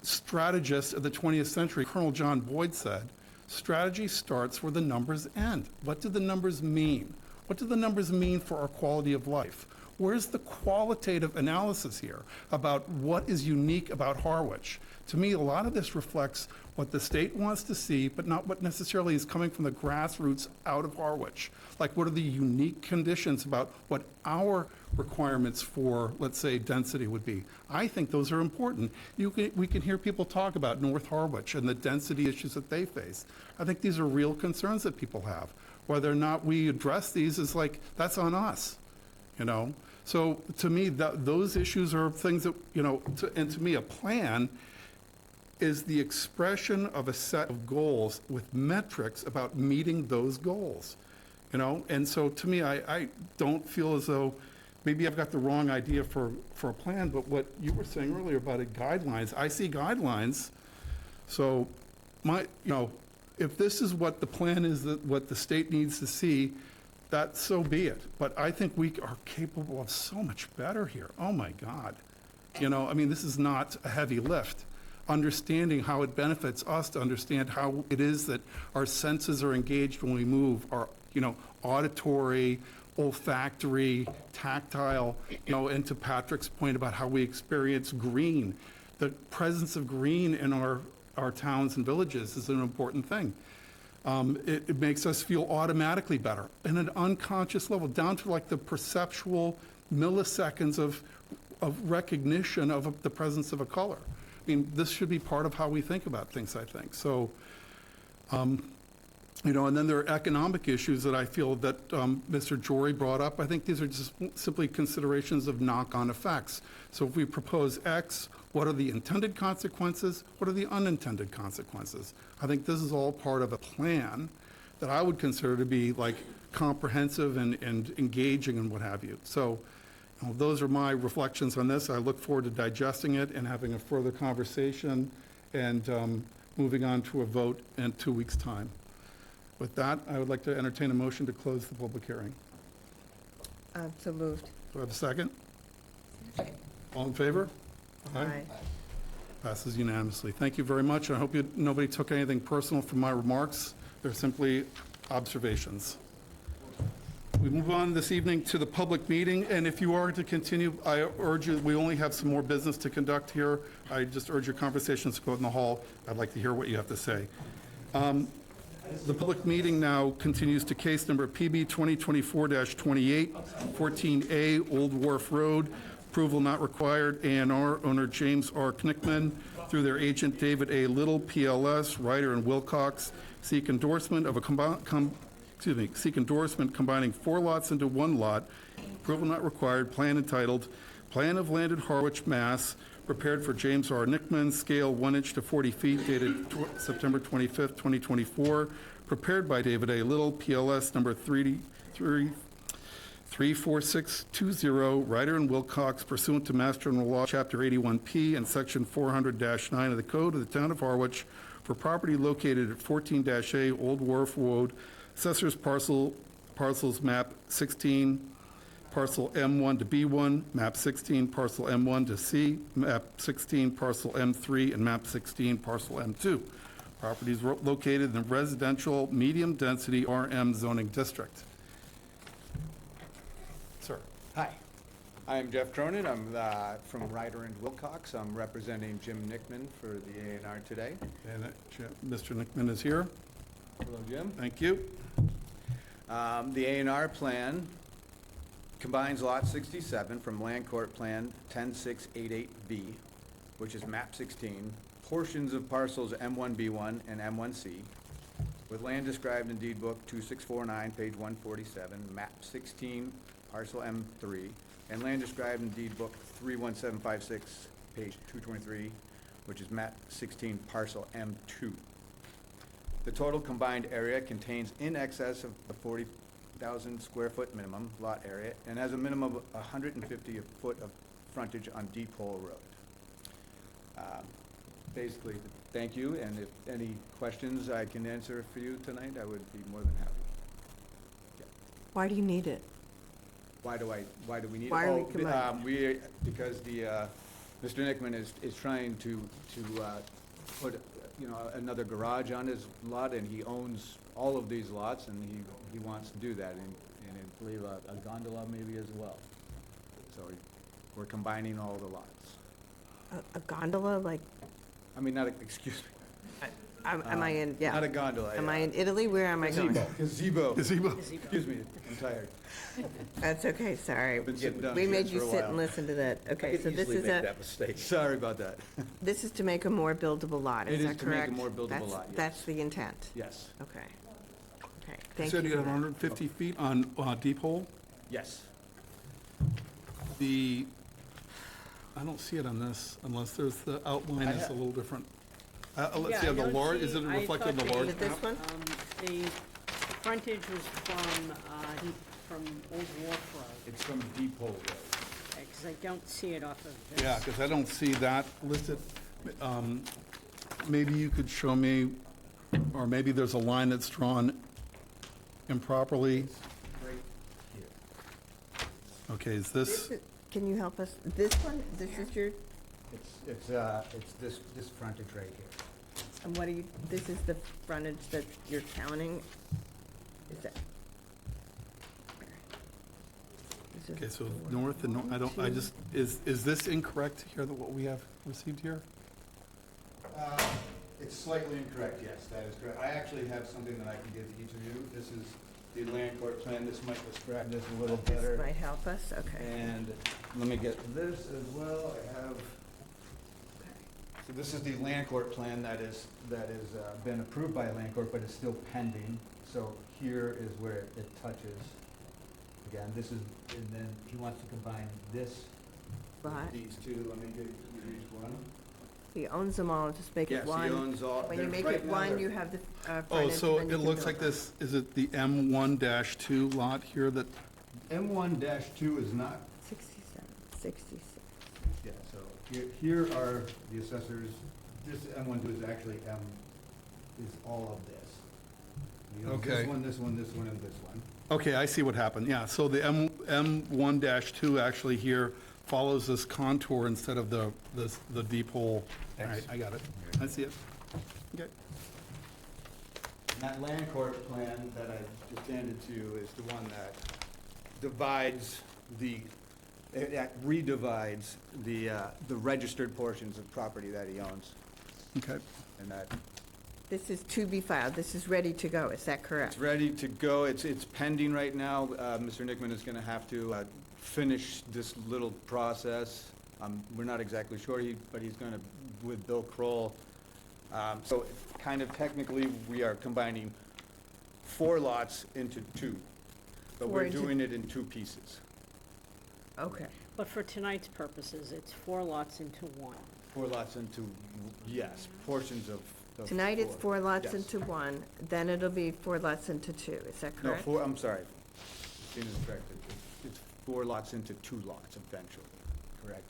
strategist of the 20th century, Colonel John Boyd said, strategy starts where the numbers end. What do the numbers mean? What do the numbers mean for our quality of life? Where's the qualitative analysis here about what is unique about Harwich? To me, a lot of this reflects what the state wants to see, but not what necessarily is coming from the grassroots out of Harwich. Like, what are the unique conditions about what our requirements for, let's say, density would be? I think those are important. We can hear people talk about North Harwich and the density issues that they face. I think these are real concerns that people have. Whether or not we address these is like, that's on us, So to me, those issues are things that, and to me, a plan is the expression of a set of goals with metrics about meeting those goals, And so to me, I don't feel as though maybe I've got the wrong idea for a plan, but what you were saying earlier about guidelines, I see guidelines. So if this is what the plan is, what the state needs to see, that so be it. But I think we are capable of so much better here. Oh my God. This is not a heavy lift. Understanding how it benefits us to understand how it is that our senses are engaged when we move, our, auditory, olfactory, tactile, and to Patrick's point about how we experience green. The presence of green in our towns and villages is an important thing. It makes us feel automatically better in an unconscious level, down to like the perceptual milliseconds of recognition of the presence of a color. This should be part of how we think about things, I think. So, and then there are economic issues that I feel that Mr. Jory brought up. I think these are just simply considerations of knock-on effects. So if we propose X, what are the intended consequences? What are the unintended consequences? I think this is all part of a plan that I would consider to be like comprehensive and engaging and what have you. So, Well, those are my reflections on this. I look forward to digesting it and having a further conversation and moving on to a vote in 2 weeks' time. With that, I would like to entertain a motion to close the public hearing. So moved. Do I have a second? All in favor? Aye. Passes unanimously. Thank you very much. I hope nobody took anything personal from my remarks. They're simply observations. We move on this evening to the public meeting, and if you are to continue, I urge you, we only have some more business to conduct here. I just urge your conversations to go in the hall. I'd like to hear what you have to say. The public meeting now continues to case number PB 2024-28, 14A Old Wharf Road. Approval not required. A&R owner James R. Knickman through their agent David A. Little, PLS, Ryder and Wilcox, seek endorsement of seek endorsement combining 4 lots into 1 lot. Approval not required. Plan entitled Plan of Land at Harwich, Mass. Prepared for James R. Knickman, scale 1 inch to 40 feet, dated September 25th, 2024. Prepared by David A. Little, PLS number 34620, Ryder and Wilcox, pursuant to Mass General Law, Chapter 81P and Section 400-9 of the Code of the Town of Harwich, for property located at 14-A Old Wharf Road, Assessor's Parcels Map 16, Parcel M1 to B1, Map 16, Parcel M1 to C, Map 16, Parcel M3, and Map 16, Parcel M2. Properties located in the residential medium-density RM zoning district. Sir. Hi, I'm Jeff Cronin. I'm from Ryder and Wilcox. I'm representing Jim Knickman for the A&R today. And Mr. Knickman is here. Hello, Jim. Thank you. The A&R plan combines Lot 67 from Land Court Plan 10688B, which is map 16, portions of parcels M1B1 and M1C, with land described in deed book 2649, page 147, map 16, parcel M3, and land described in deed book 31756, page 223, which is map 16, parcel M2. The total combined area contains in excess of the 40,000 square foot minimum lot area and has a minimum of 150 foot of frontage on Deep Hole Road. Basically, thank you, and if any questions I can answer for you tonight, I would be more than happy. Yeah. Why do you need it? Why do we need it? Why are we combining? Because Mr. Knickman is trying to put another garage on his lot, and he owns all of these lots, and he wants to do that, and I believe a gondola maybe as well. So we're combining all the lots. A gondola, like? I mean, excuse me. Am I in, yeah. Not a gondola. Am I in Italy? Where am I going? Gazebo. Excuse me, I'm tired. That's okay, sorry. Been sitting down We here made for you a sit while. and listen to that. Okay, so this is Sorry about that. this is to make a more buildable lot, It is is that to make a correct? more buildable lot, yes. That's the intent? Yes. Okay. Okay, You thank said you you for had that. 150 feet on Deep Hole? Yes. I don't see it on this, unless there's the outline is a little different. Let's Yeah, see, I on the don't large, see- is it I reflected in the thought large they- map? This one? The frontage was from Old Wharf Road, It's from Deep Hole Road. because I don't see it off of this. Yeah, because I don't see that listed. Maybe you could show me, or maybe there's a line that's drawn improperly. Right here. Okay, is this, Can you help us? This one, this is your, It's this frontage right here. and what are you, this is the frontage that you're counting? Is that? This is okay, so north and, is this incorrect here, that what we have received here? It's slightly incorrect, yes, that is correct. I actually have something that I can give to each of you. This is the land court plan. This might describe this a little better. This might help us, okay. And let me get this as well. I have, so this is the land court plan that is been approved by land court, but is still pending. So here is where it touches. Again, this is, and then he wants to combine this Lot. with these two. Let me give you each one. He owns them all, just make it Yes, he one. owns all- When you they're- make right it now one, they're- you have the Oh, frontage, so and then it you looks can like build this, is it the M1-2 lot here that, M1-2 is not, 66. Yeah, so here are the assessors, this M1 is actually is all of this. You know, Okay. This one, this one, this one, and this one. Okay, I see what happened, yeah. So the M1-2 actually here follows this contour instead of the deep hole. All right, I got it. I see it. Okay. And that land court plan that I just handed to you is the one that divides that redivides the registered portions of property that he owns. Okay. And that, This is to be filed. This is ready to go. Is that correct? it's ready to go. It's pending right now. Mr. Nickman is gonna have to finish this little process. We're not exactly sure, but he's gonna, with Bill Kroll. So kind of technically, we are combining 4 lots into 2, but Four we're into- doing it in 2 pieces. Okay. But for tonight's purposes, it's 4 lots into 1. 4 lots into, yes, portions of the Tonight it's 4 lots Yes. into 1, then it'll be 4 lots into 2. Is that No, correct? 4, I'm sorry. Christina's correct. It's 4 lots into 2 lots eventually, correct?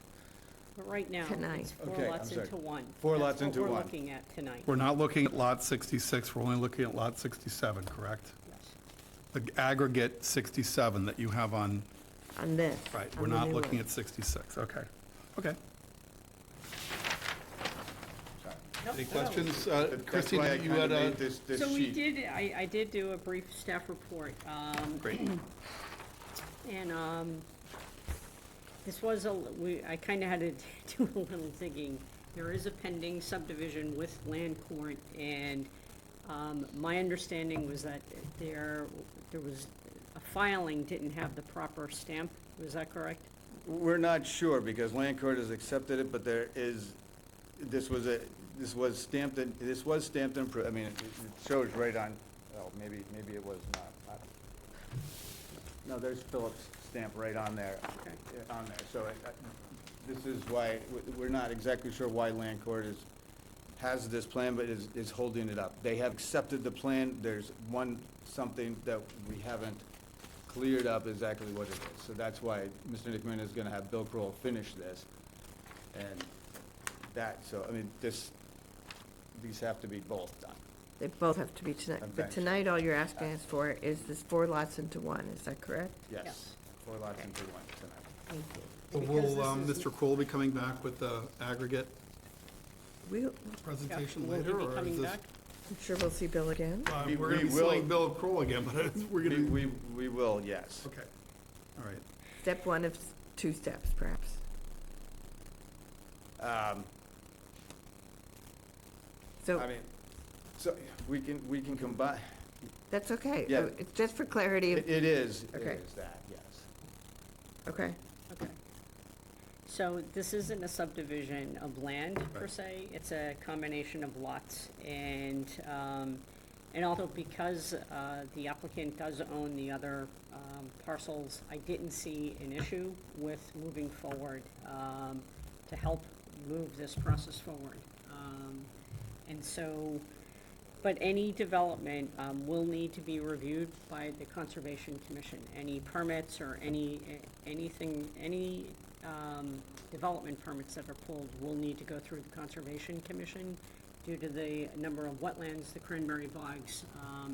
But right now, Tonight. it's 4 Okay, I'm lots sorry. into 1. 4 lots into That's what 1. we're looking at tonight. We're not looking at lot 66, we're only looking at lot 67, correct? Yes. The aggregate 67 that you have on, On this. right, on we're the not new looking one. at 66, okay. Okay. Nope, Any no. questions? That's Christine, why I you kinda had a... made this So we sheet. did, I did do a brief staff report. Great. And this was I kind of had to do a little digging. There is a pending subdivision with land court, and my understanding was that there was, a filing didn't have the proper stamp. Was that correct? We're not sure, because land court has accepted it, but there is, this was stamped, I mean, it shows right on, oh, maybe it was not. No, there's Philip's stamp right on there, Okay. on there. So this is why, we're not exactly sure why land court has this plan, but is holding it up. They have accepted the plan. There's something that we haven't cleared up exactly what it is. So that's why Mr. Nickman is gonna have Bill Kroll finish this. And so, I mean, these have to be both done. They both have to be tonight. But Eventually. tonight, all you're asking us for is this 4 lots into 1. Is that correct? Yes, Yes. 4 lots into 1 tonight. Thank you. So Because will this is- Mr. Kroll be coming back with the aggregate We'll, presentation Will he later? be or is coming this- back? I'm sure we'll see Bill again. We- We're going to we be will- seeing Bill Kroll again, but we're going to... We will, yes. Okay, all right. Step 1 of 2 steps, perhaps. So, I mean, so we can combine, that's okay. Yeah. It's just for clarity. it is Okay. that, yes. Okay. Okay. So this isn't a subdivision of land per se, it's a combination of lots. And also because the applicant does own the other parcels, I didn't see an issue with moving forward to help move this process forward. And so, but any development will need to be reviewed by the Conservation Commission. Any permits or anything, development permits that are pulled will need to go through the Conservation Commission due to the number of wetlands, the cranberry bogs,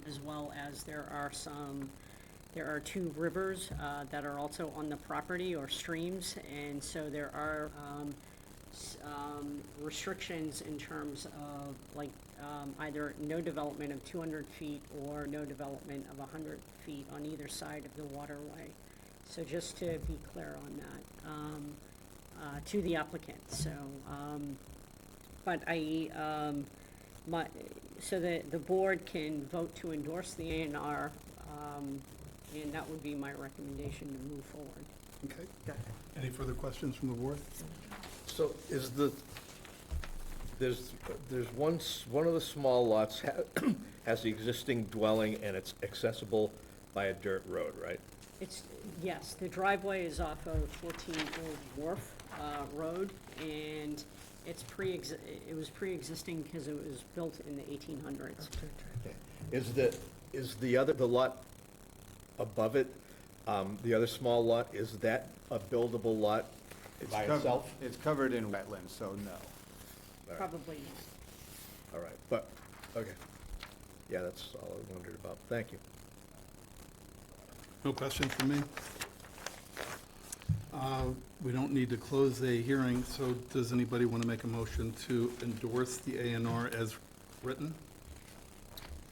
as well as there are 2 rivers that are also on the property, or streams, and so there are restrictions in terms of either no development of 200 feet or no development of 100 feet on either side of the waterway. So just to be clear on that, to the applicant, so, but so the board can vote to endorse the A&R, and that would be my recommendation to move forward. Okay. Any further questions from the board? So is there's one of the small lots has the existing dwelling and it's accessible by a dirt road, right? Yes, the driveway is off of 14 Old Wharf Road, and it was pre-existing because it was built in the 1800s. Is the lot above it, the other small lot, is that a buildable lot by cov- itself? It's covered in wetlands, so no. Probably not. All right, but, okay. Yeah, that's all I wondered about. Thank you. No questions from me? We don't need to close the hearing, so does anybody want to make a motion to endorse the A&R as written?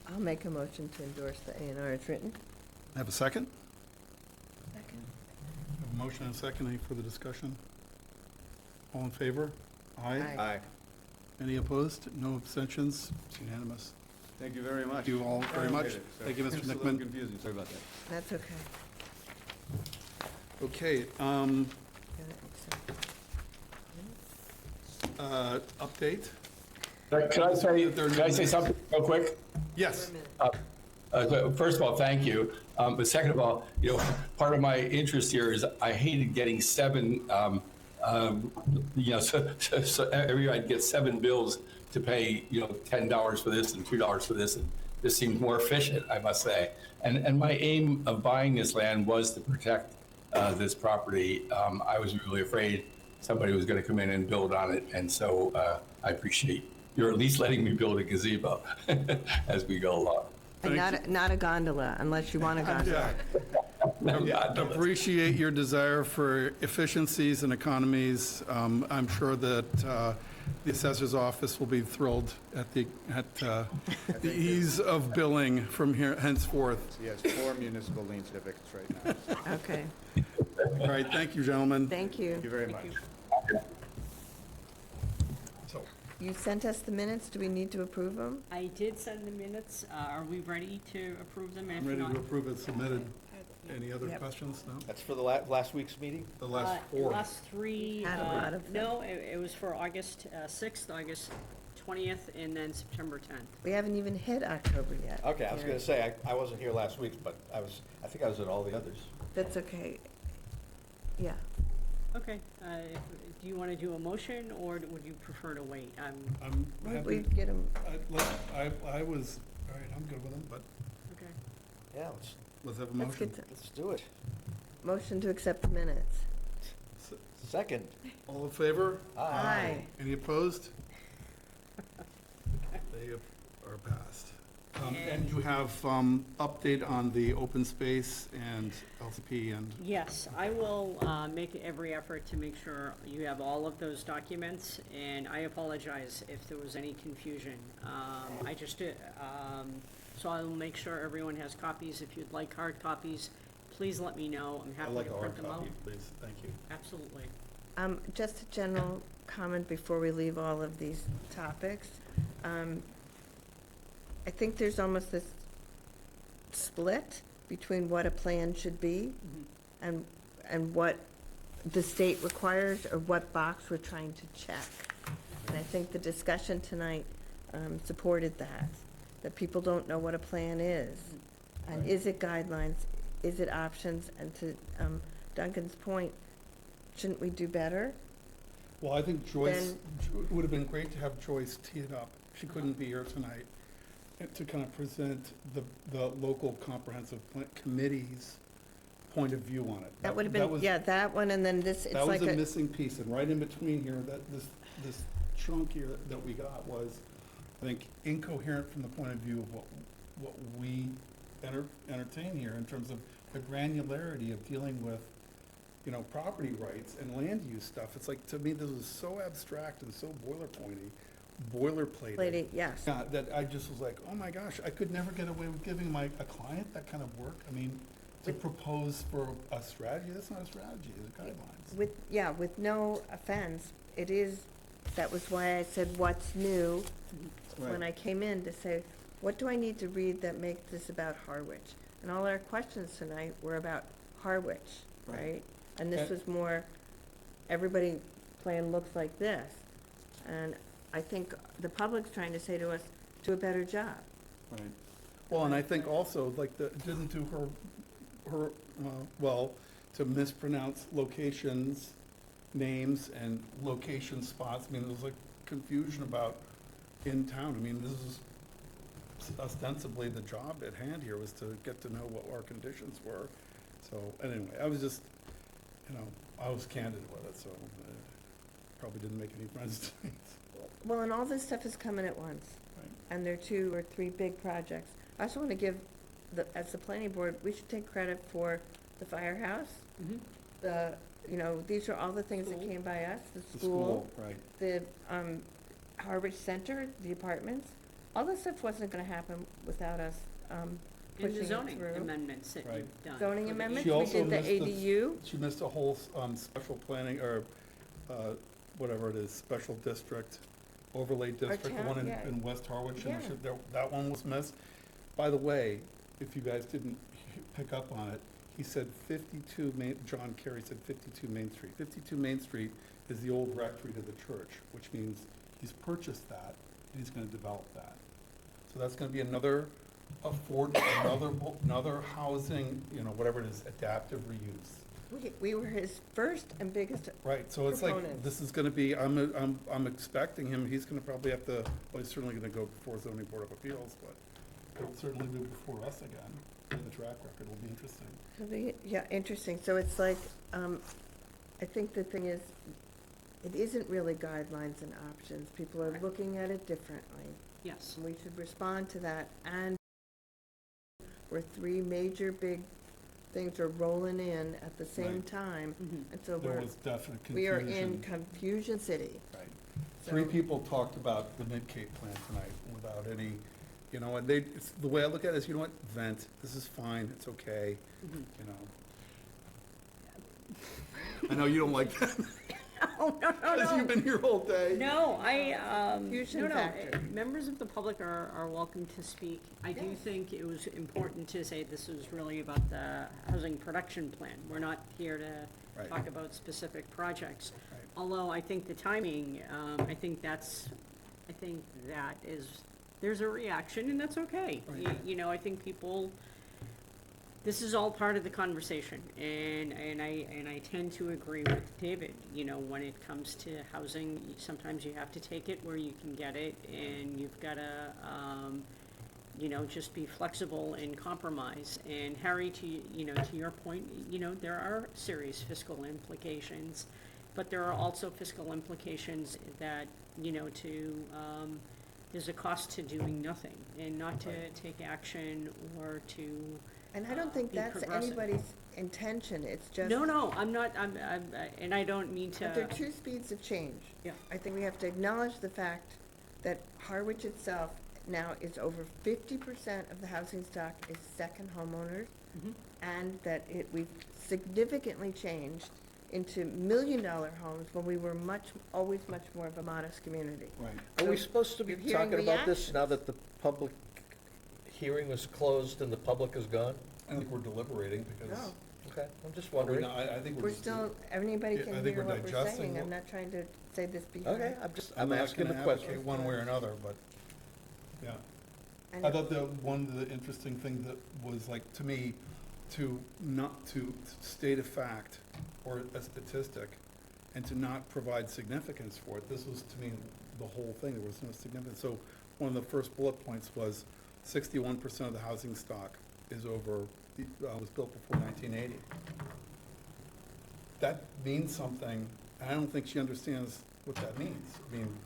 I'll make a motion to endorse the A&R as written. Have a second? Second. Have a motion and a second. Any further discussion? All in favor? Aye. Aye. Any opposed? No abstentions? It's unanimous. Thank you very much. Thank you all very much. Appreciate it. Thank you, Mr. It's a little Nickman. confusing, sorry about that. That's okay. Okay, update? Can I say something real quick? Yes. First of all, thank you. But second of all, part of my interest here is I hated getting seven, so every year I'd get 7 bills to pay, $10 for this and $2 for this. And this seems more efficient, I must say. And my aim of buying this land was to protect this property. I was really afraid somebody was going to come in and build on it. And so I appreciate you're at least letting me build a gazebo as we go along. And not a gondola, unless you want a gondola. Appreciate your desire for efficiencies and economies. I'm sure that the assessor's office will be thrilled at the ease of billing from here henceforth. He has 4 municipal lien certificates right now. Okay. All right, thank you, gentlemen. Thank you. Thank you very much. You sent us the minutes. Do we need to approve them? I did send the minutes. Are we ready to approve them? I'm If ready not- to approve it submitted. Any other Yep. questions? No? That's for the last week's meeting? The last 4. Last 3. Had a lot of them. No, it was for August 6th, August 20th, and then September 10th. We haven't even hit October yet. Okay, I was going to say, I wasn't here last week, but I think I was at all the others. That's okay. Yeah. Okay, do you want to do a motion, or would you prefer to wait? I'm We happy. get them. I was, all right, I'm good with them, but Okay. Yeah, let's have a Let's motion. get let's do it. motion to accept the minutes. Second. All in favor? Aye. Any opposed? They are passed. And you have update on the open space and LCP and, Yes, I will make every effort to make sure you have all of those documents, and I apologize if there was any confusion. I just did, so I will make sure everyone has copies. If you'd like hard copies, please let me know. I'm I'd happy like to a hard print them out. copy, please. Thank you. Absolutely. Just a general comment before we leave all of these topics. I think there's almost this split between what a plan should be and what the state requires, or what box we're trying to check. And I think the discussion tonight supported that people don't know what a plan is. And is it guidelines? Is it options? And to Duncan's point, shouldn't we do better? Well, I think Joyce, it would have been great to have Joyce tee it up. She couldn't be here tonight, and to kind of present the local comprehensive committee's point of view on it. That would have been, yeah, that one, and then this, it's That like was a a, missing piece, and right in between here, this chunk here that we got was, I think, incoherent from the point of view of what we entertain here in terms of the granularity of dealing with, property rights and land use stuff. It's like, to me, this is so abstract and so boilerplated. lady, yes. Yeah, that I just was like, oh my gosh, I could never get away with giving a client that kind of work. I mean, to propose for a strategy, that's not a strategy, it's guidelines. With no offense, it is, that was why I said, what's new? When Right. I came in to say, what do I need to read that makes this about Harwich? And all our questions tonight were about Harwich, right? And this was more, everybody plan looks like this. And I think the public's trying to say to us, do a better job. Right. Well, and I think also, like, didn't do her well to mispronounce locations, names, and location spots. I mean, there was like confusion about in town. I mean, this is ostensibly the job at hand here, was to get to know what our conditions were. So, anyway, I was just, I was candid with it, so probably didn't make any friends tonight. Well, and all this stuff is coming at once, and there are 2 or 3 big projects. I also want to give, as the planning board, we should take credit for the firehouse. These are all the things that came by us, the school, Right. the Harwich Center, the apartments. All this stuff wasn't going to happen without us And pushing the it zoning through. amendments that Right. you've done. Zoning for the amendments, She we also did the missed ADU. She missed a whole special planning, or whatever it is, special district, overlay district, the town, one yeah. in West Harwich, and Yeah. that one was missed. By the way, if you guys didn't pick up on it, he said 52 John Kerry said 52 Main Street. 52 Main Street is the old rectory to the church, which means he's purchased that, and he's gonna develop that. So that's gonna be another another housing, whatever it is, adaptive reuse. We were his first and biggest Right, so it's like, proponents. this is gonna be, I'm expecting him, he's gonna probably have to, well, he's certainly gonna go before zoning board of appeals, but he'll certainly be before us again. And the track record will be interesting. Yeah, interesting. So it's like, I think the thing is, it isn't really guidelines and options. People are looking at it differently. Yes. We should respond to that. And where 3 major big things are rolling in at the same Right. time. Mhm. And so There was definite we are confusion. in confusion city. Right. So- 3 people talked about the Mid-Cape plan tonight without any, and the way I look at it is, you know what, vent, this is fine, it's okay, I know you don't like that. No, Because you've been here all day. No, Confusion factor. members of the public are welcome to speak. I do think it was important to say this was really about the housing production plan. We're not here to Right. talk about specific projects. Right. Although I think the timing, I think that is, there's a reaction, and that's okay. Right. I think people, this is all part of the conversation, and I tend to agree with David. When it comes to housing, sometimes you have to take it where you can get it, and you've got to, just be flexible and compromise. And Harry, to your point, there are serious fiscal implications, but there are also fiscal implications that, there's a cost to doing nothing, and not to take action or to And I don't think be that's progressive. anybody's intention. It's just. No, I'm not, and I don't mean to. But there are 2 speeds of change. Yeah. I think we have to acknowledge the fact that Harwich itself now is over 50% of the housing stock is second homeowners, Mhm. and that we've significantly changed into million-dollar homes when we were always much more of a modest community. Right. Are we So supposed to be you're hearing talking about this reactions. now that the public hearing was closed and the public is gone? I think we're deliberating because. No. Okay, I'm just I wondering. mean, I think We're just- still, anybody Yeah, I can think hear we're what we're digesting saying. I'm what- not trying to say this behind. Okay, I'm not asking the gonna question. advocate one way or another, but, yeah. And I thought one of the interesting things that was like, to me, not to state a fact or a statistic and to not provide significance for it, this was to me the whole thing, there was no significance. So one of the first bullet points was 61% of the housing stock was built before 1980. That means something, and I don't think she understands what that means. I mean,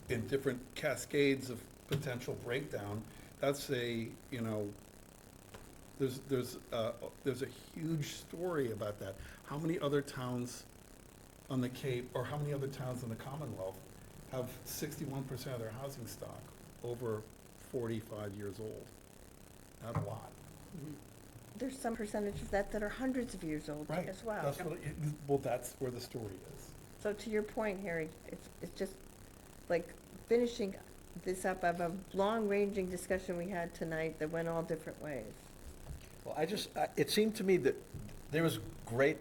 in different cascades of potential breakdown, that's there's a huge story about that. How many other towns on the Cape, or how many other towns in the Commonwealth have 61% of their housing stock over 45 years old? Not a lot. there's some percentage of that are hundreds of years old Right. as well. That's where the story is. So to your point, Harry, it's just like finishing this up of a long-ranging discussion we had tonight that went all different ways. Well, it seemed to me that there was great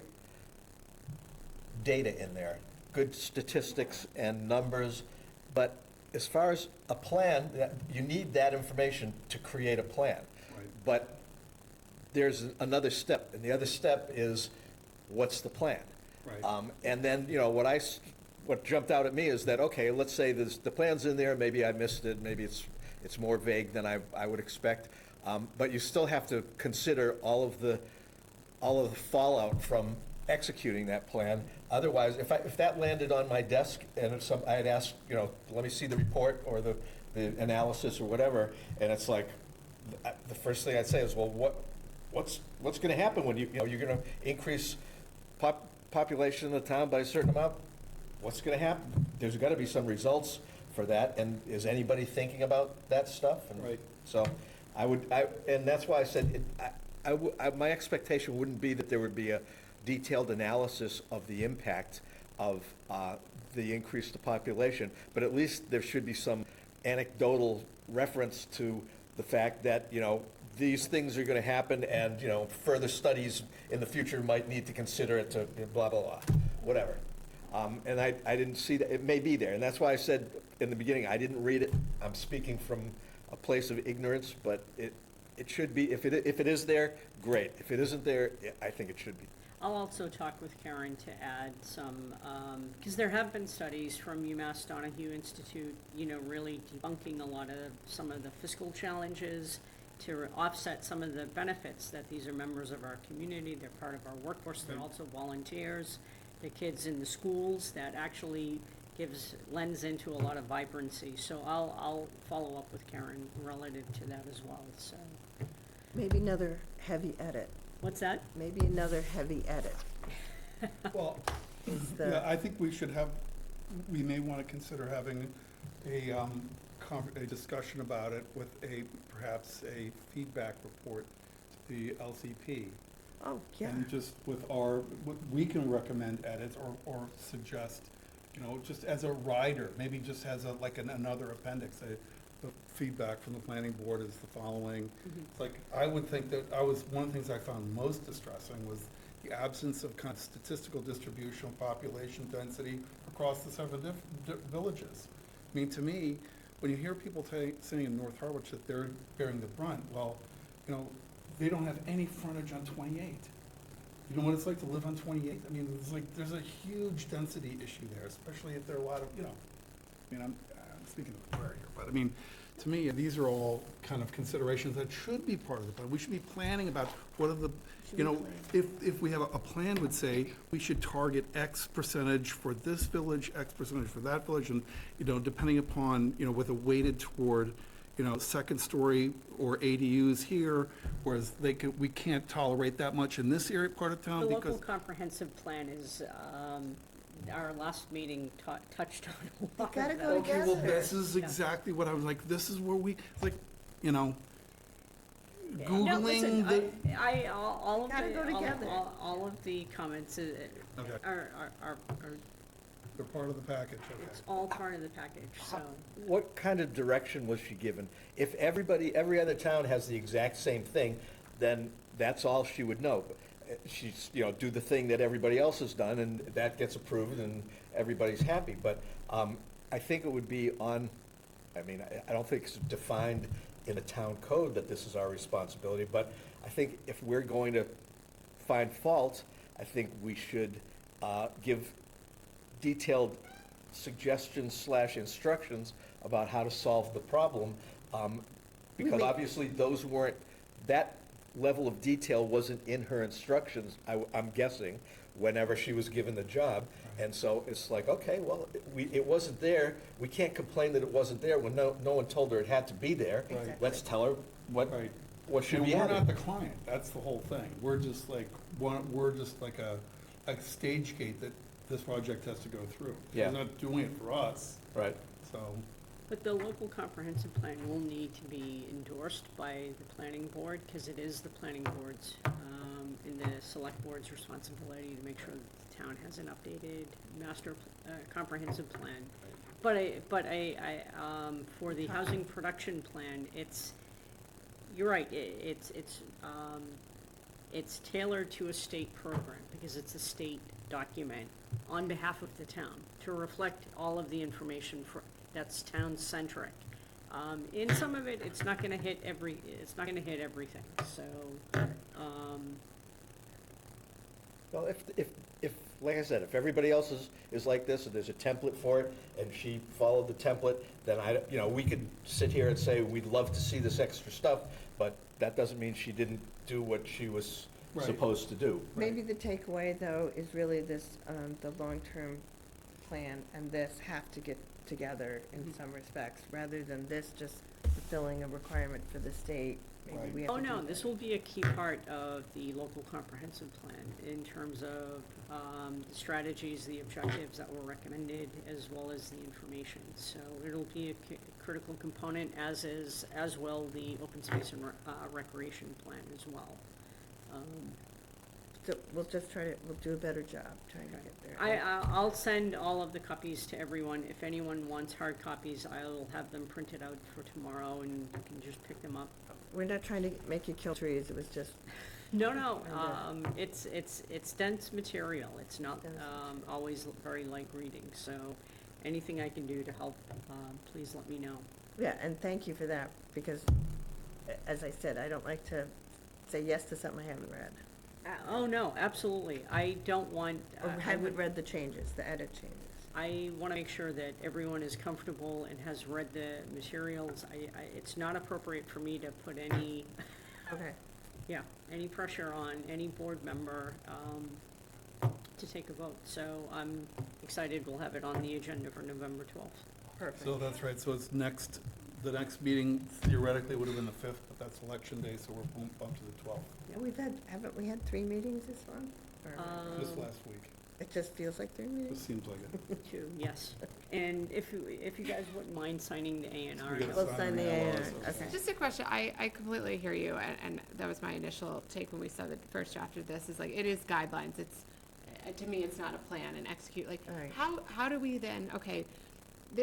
data in there, good statistics and numbers, but as far as a plan, you need that information to create a plan. Right. But there's another step, and the other step is, what's the plan? Right. And then, what jumped out at me is that, okay, let's say the plan's in there, maybe I missed it, maybe it's more vague than I would expect, but you still have to consider all of the fallout from executing that plan. Otherwise, if that landed on my desk and I'd ask, let me see the report or the analysis or whatever, and it's like, the first thing I'd say is, well, what's going to happen when you're going to increase population in the town by a certain amount? What's going to happen? There's got to be some results for that, and is anybody thinking about that stuff? And Right. So and that's why I said, my expectation wouldn't be that there would be a detailed analysis of the impact of the increase to population, but at least there should be some anecdotal reference to the fact that, these things are going to happen, and, further studies in the future might need to consider it to blah, blah, blah, whatever. And I didn't see that. It may be there, and that's why I said in the beginning, I didn't read it. I'm speaking from a place of ignorance, but it should be, if it is there, great. If it isn't there, I think it should be. I'll also talk with Karen to add some, because there have been studies from UMass Donahue Institute, really debunking some of the fiscal challenges to offset some of the benefits that these are members of our community, they're part of our workforce, they're also volunteers, the kids in the schools, that actually lends into a lot of vibrancy. So I'll follow up with Karen relative to that as well, so. Maybe another heavy edit. What's that? Maybe another heavy edit. Well, yeah, I think we may want to consider having a discussion about it with perhaps a feedback report to the LCP. Oh, yeah. And just we can recommend edits or suggest, just as a rider, maybe just as another appendix. The feedback from the planning board is the following. It's like, I would think that one of the things I found most distressing was the absence of kind of statistical distribution of population density across the seven villages. I mean, to me, when you hear people saying in North Harwich that they're bearing the brunt, well, they don't have any frontage on 28. You know what it's like to live on 28? I mean, there's a huge density issue there, especially if there are a lot of, I'm speaking of the prayer here, but I mean, to me, these are all kind of considerations that should be part of the plan. We should be planning about what are the, if we have a plan would say, we should target X percentage for this village, X percentage for that village, and, depending upon, with a weighted toward, second story or ADUs here, whereas we can't tolerate that much in this area, part of town, The because. local comprehensive plan is, our last meeting touched on a lot of gotta that. go Okay, well, together. this is exactly what I was like, this is where No, Googling listen, the. all of Gotta go together. all of the comments Okay. are, They're part of the package, it's okay. all part of the package, so. What kind of direction was she given? If every other town has the exact same thing, then that's all she would know. She's, do the thing that everybody else has done, and that gets approved, and everybody's happy. But I think it would be I don't think it's defined in a town code that this is our responsibility, but I think if we're going to find fault, I think we should give detailed suggestions / instructions about how to solve the problem, because obviously that level of detail wasn't in her instructions, I'm guessing, whenever she was given the job. And so it's like, okay, well, it wasn't there. We can't complain that it wasn't there when no one told her it had to be there. Right. Let's tell her what should be We're added. not the client, that's the whole thing. We're just like a stage gate that this project has to go through. Yeah. They're not doing it for us. Right. So, But the local comprehensive plan will need to be endorsed by the planning board, because it is the planning board's, and the select board's responsibility to make sure that the town has an updated master, comprehensive plan. But for the housing production plan, you're right, it's tailored to a state program, because it's a state document on behalf of the town, to reflect all of the information that's town-centric. In some of it, it's not gonna hit everything, so, Well, if, like I said, if everybody else is like this, and there's a template for it, and she followed the template, then we could sit here and say, we'd love to see this extra stuff, but that doesn't mean she didn't do what she was Right. supposed to do. Maybe the takeaway, though, is really this, the long-term plan and this have to get together in some respects, rather than this just fulfilling a requirement for the state. Maybe we have Oh, to do no, that. this will be a key part of the local comprehensive plan in terms of the strategies, the objectives that were recommended, as well as the information. So it'll be a critical component, as well the open space and recreation plan as well. So we'll just we'll do a better job trying to get there. I'll send all of the copies to everyone. If anyone wants hard copies, I'll have them printed out for tomorrow, and you can just pick them up. We're not trying to make you kill trees, it was just. No, it's dense material. It's not always very light reading, so anything I can do to help, please let me know. Yeah, and thank you for that, because, as I said, I don't like to say yes to something I haven't read. Oh, no, absolutely. I don't want. Or I haven't read the changes, the edit changes. I want to make sure that everyone is comfortable and has read the materials. It's not appropriate for me to put any, any pressure on any board member to take a vote. So I'm excited we'll have it on the agenda for November 12th. Perfect. So that's right, so it's the next meeting theoretically would have been the 5th, but that's election day, so we're bumped to the 12th. Yeah, haven't we had 3 meetings this month? Or- Just last week. It just feels like 3 It meetings? seems like it. Two, yes. And if you guys wouldn't mind signing the A and R. We gotta We'll sign the A&R, okay. Just a question, I completely hear you, and that was my initial take when we saw the first draft of this, is like, it is guidelines, it's, to me, it's not a plan and execute, like, Right. how do we then, okay,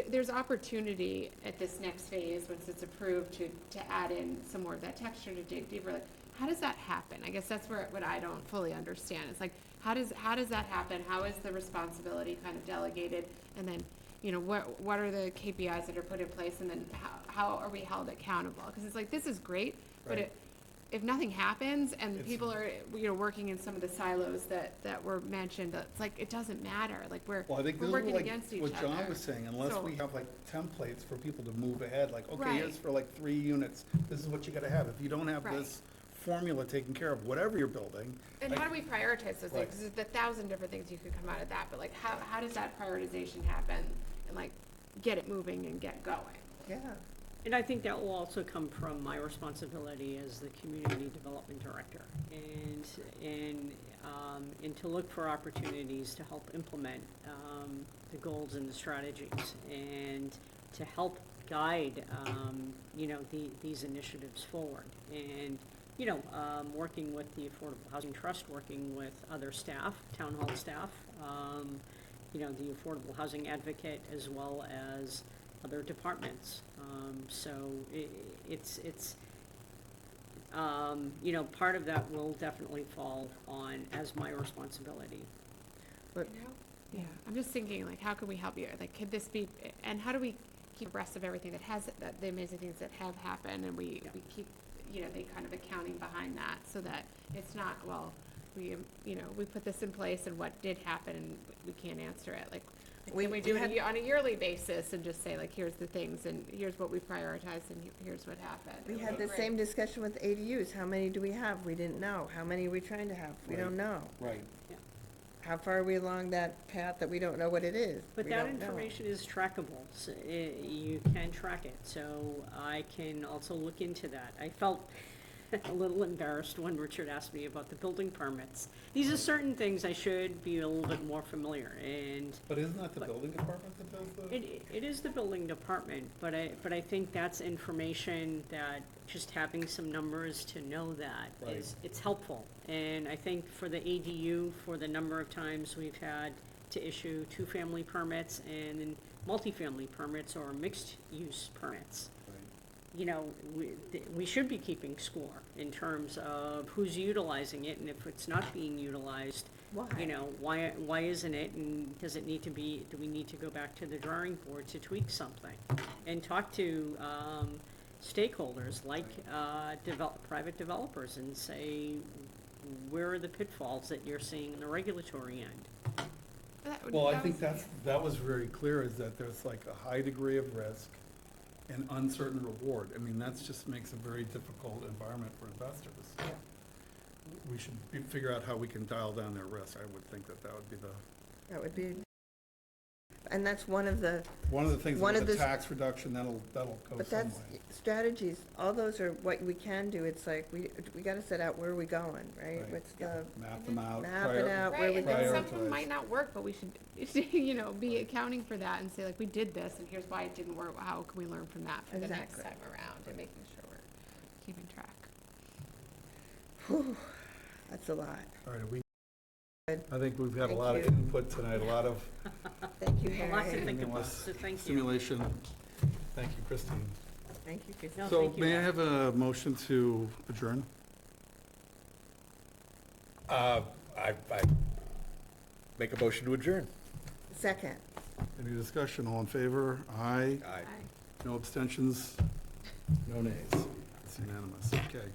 there's opportunity at this next phase, once it's approved, to add in some more of that texture, to dig deeper, like, how does that happen? I guess that's what I don't fully understand, it's like, how does that happen? How is the responsibility kind of delegated? And then, you know, what are the KPIs that are put in place, and then how are we held accountable? Because it's like, this is great, but Right. if nothing happens and It's- people are, you know, working in some of the silos that were mentioned, it's like, it doesn't matter, like, Well, I think we're this is working like against each what other. John was saying, unless So- we have like templates for people to move ahead, like, okay, Right. here's for like 3 units, this is what you gotta have. If you don't have Right. this formula taken care of, whatever you're building. And how do we prioritize those things? Right. Because there's 1,000 different things you could come out of that, but like, how does that prioritization happen and like, get it moving and get going? Yeah. And I think that will also come from my responsibility as the community development director, and to look for opportunities to help implement the goals and the strategies, and to help guide you know, these initiatives forward. And you know, working with the Affordable Housing Trust, working with other staff, town hall staff, you know, the Affordable Housing Advocate, as well as other departments. So it's you know, part of that will definitely fall on as my responsibility. But Yeah, I'm just thinking, like, how can we help you? Like, could this be, and how do we keep abreast of everything the amazing things that have happened, and we keep, you know, the kind of accounting behind that, so that it's not, well, we, you know, we put this in place and what did happen and we can't answer it, like, We- can we we do had- it on a yearly basis and just say, like, here's the things and here's what we prioritized and here's what happened? We It had would be the great. same discussion with ADUs. How many do we have? We didn't know. How many are we trying to have? We Right. don't know. Right. How far are we along that path that we don't know what it is? But We that don't know. information is trackable, so you can track it, so I can also look into that. I felt a little embarrassed when Richard asked me about the building permits. These are certain things I should be a little bit more familiar, and But isn't that the building department that does the? it is the building department, but I think that's information that just having some numbers to know that Right. it's helpful. And I think for the ADU, for the number of times we've had to issue 2-family permits and then multifamily permits or mixed-use permits, you know, we should be keeping score in terms of who's utilizing it, and if it's not being utilized, you know, why isn't it, and does it need to be, do we need to go back to the drawing board to tweak something? And talk to stakeholders like private developers and say, where are the pitfalls that you're seeing in the regulatory end? Well, I think that was very clear, is that there's like a high degree of risk and uncertain reward. I mean, that's just makes a very difficult environment for investors. we should figure out how we can dial down their risk. I would think that that would be That would be, and that's one of the, one of the things One with of the the- tax reduction, that'll go but some that's way. strategies, all those are what we can do. It's like, we gotta set out where are we going, right? Right. What's the, Map them out. map it out, where Right, we and then some of prioritize. them might not work, but we should, you know, be accounting for that and say like, we did this and here's why it didn't work. How can we learn from that for the next Exactly. time around and making sure we're keeping track. Whew, that's a lot. All right, I think we've had a Thank lot of you. input tonight, a lot of Thank you, A lot to Harry. think about, meaningless so thank you. stimulation. Thank you, Christine. Thank you, Christine. No, So thank you may I all. have a motion to adjourn? I make a motion to adjourn. Second. Any discussion? All in favor? Aye. Aye. No abstentions? No nays? It's unanimous. Okay.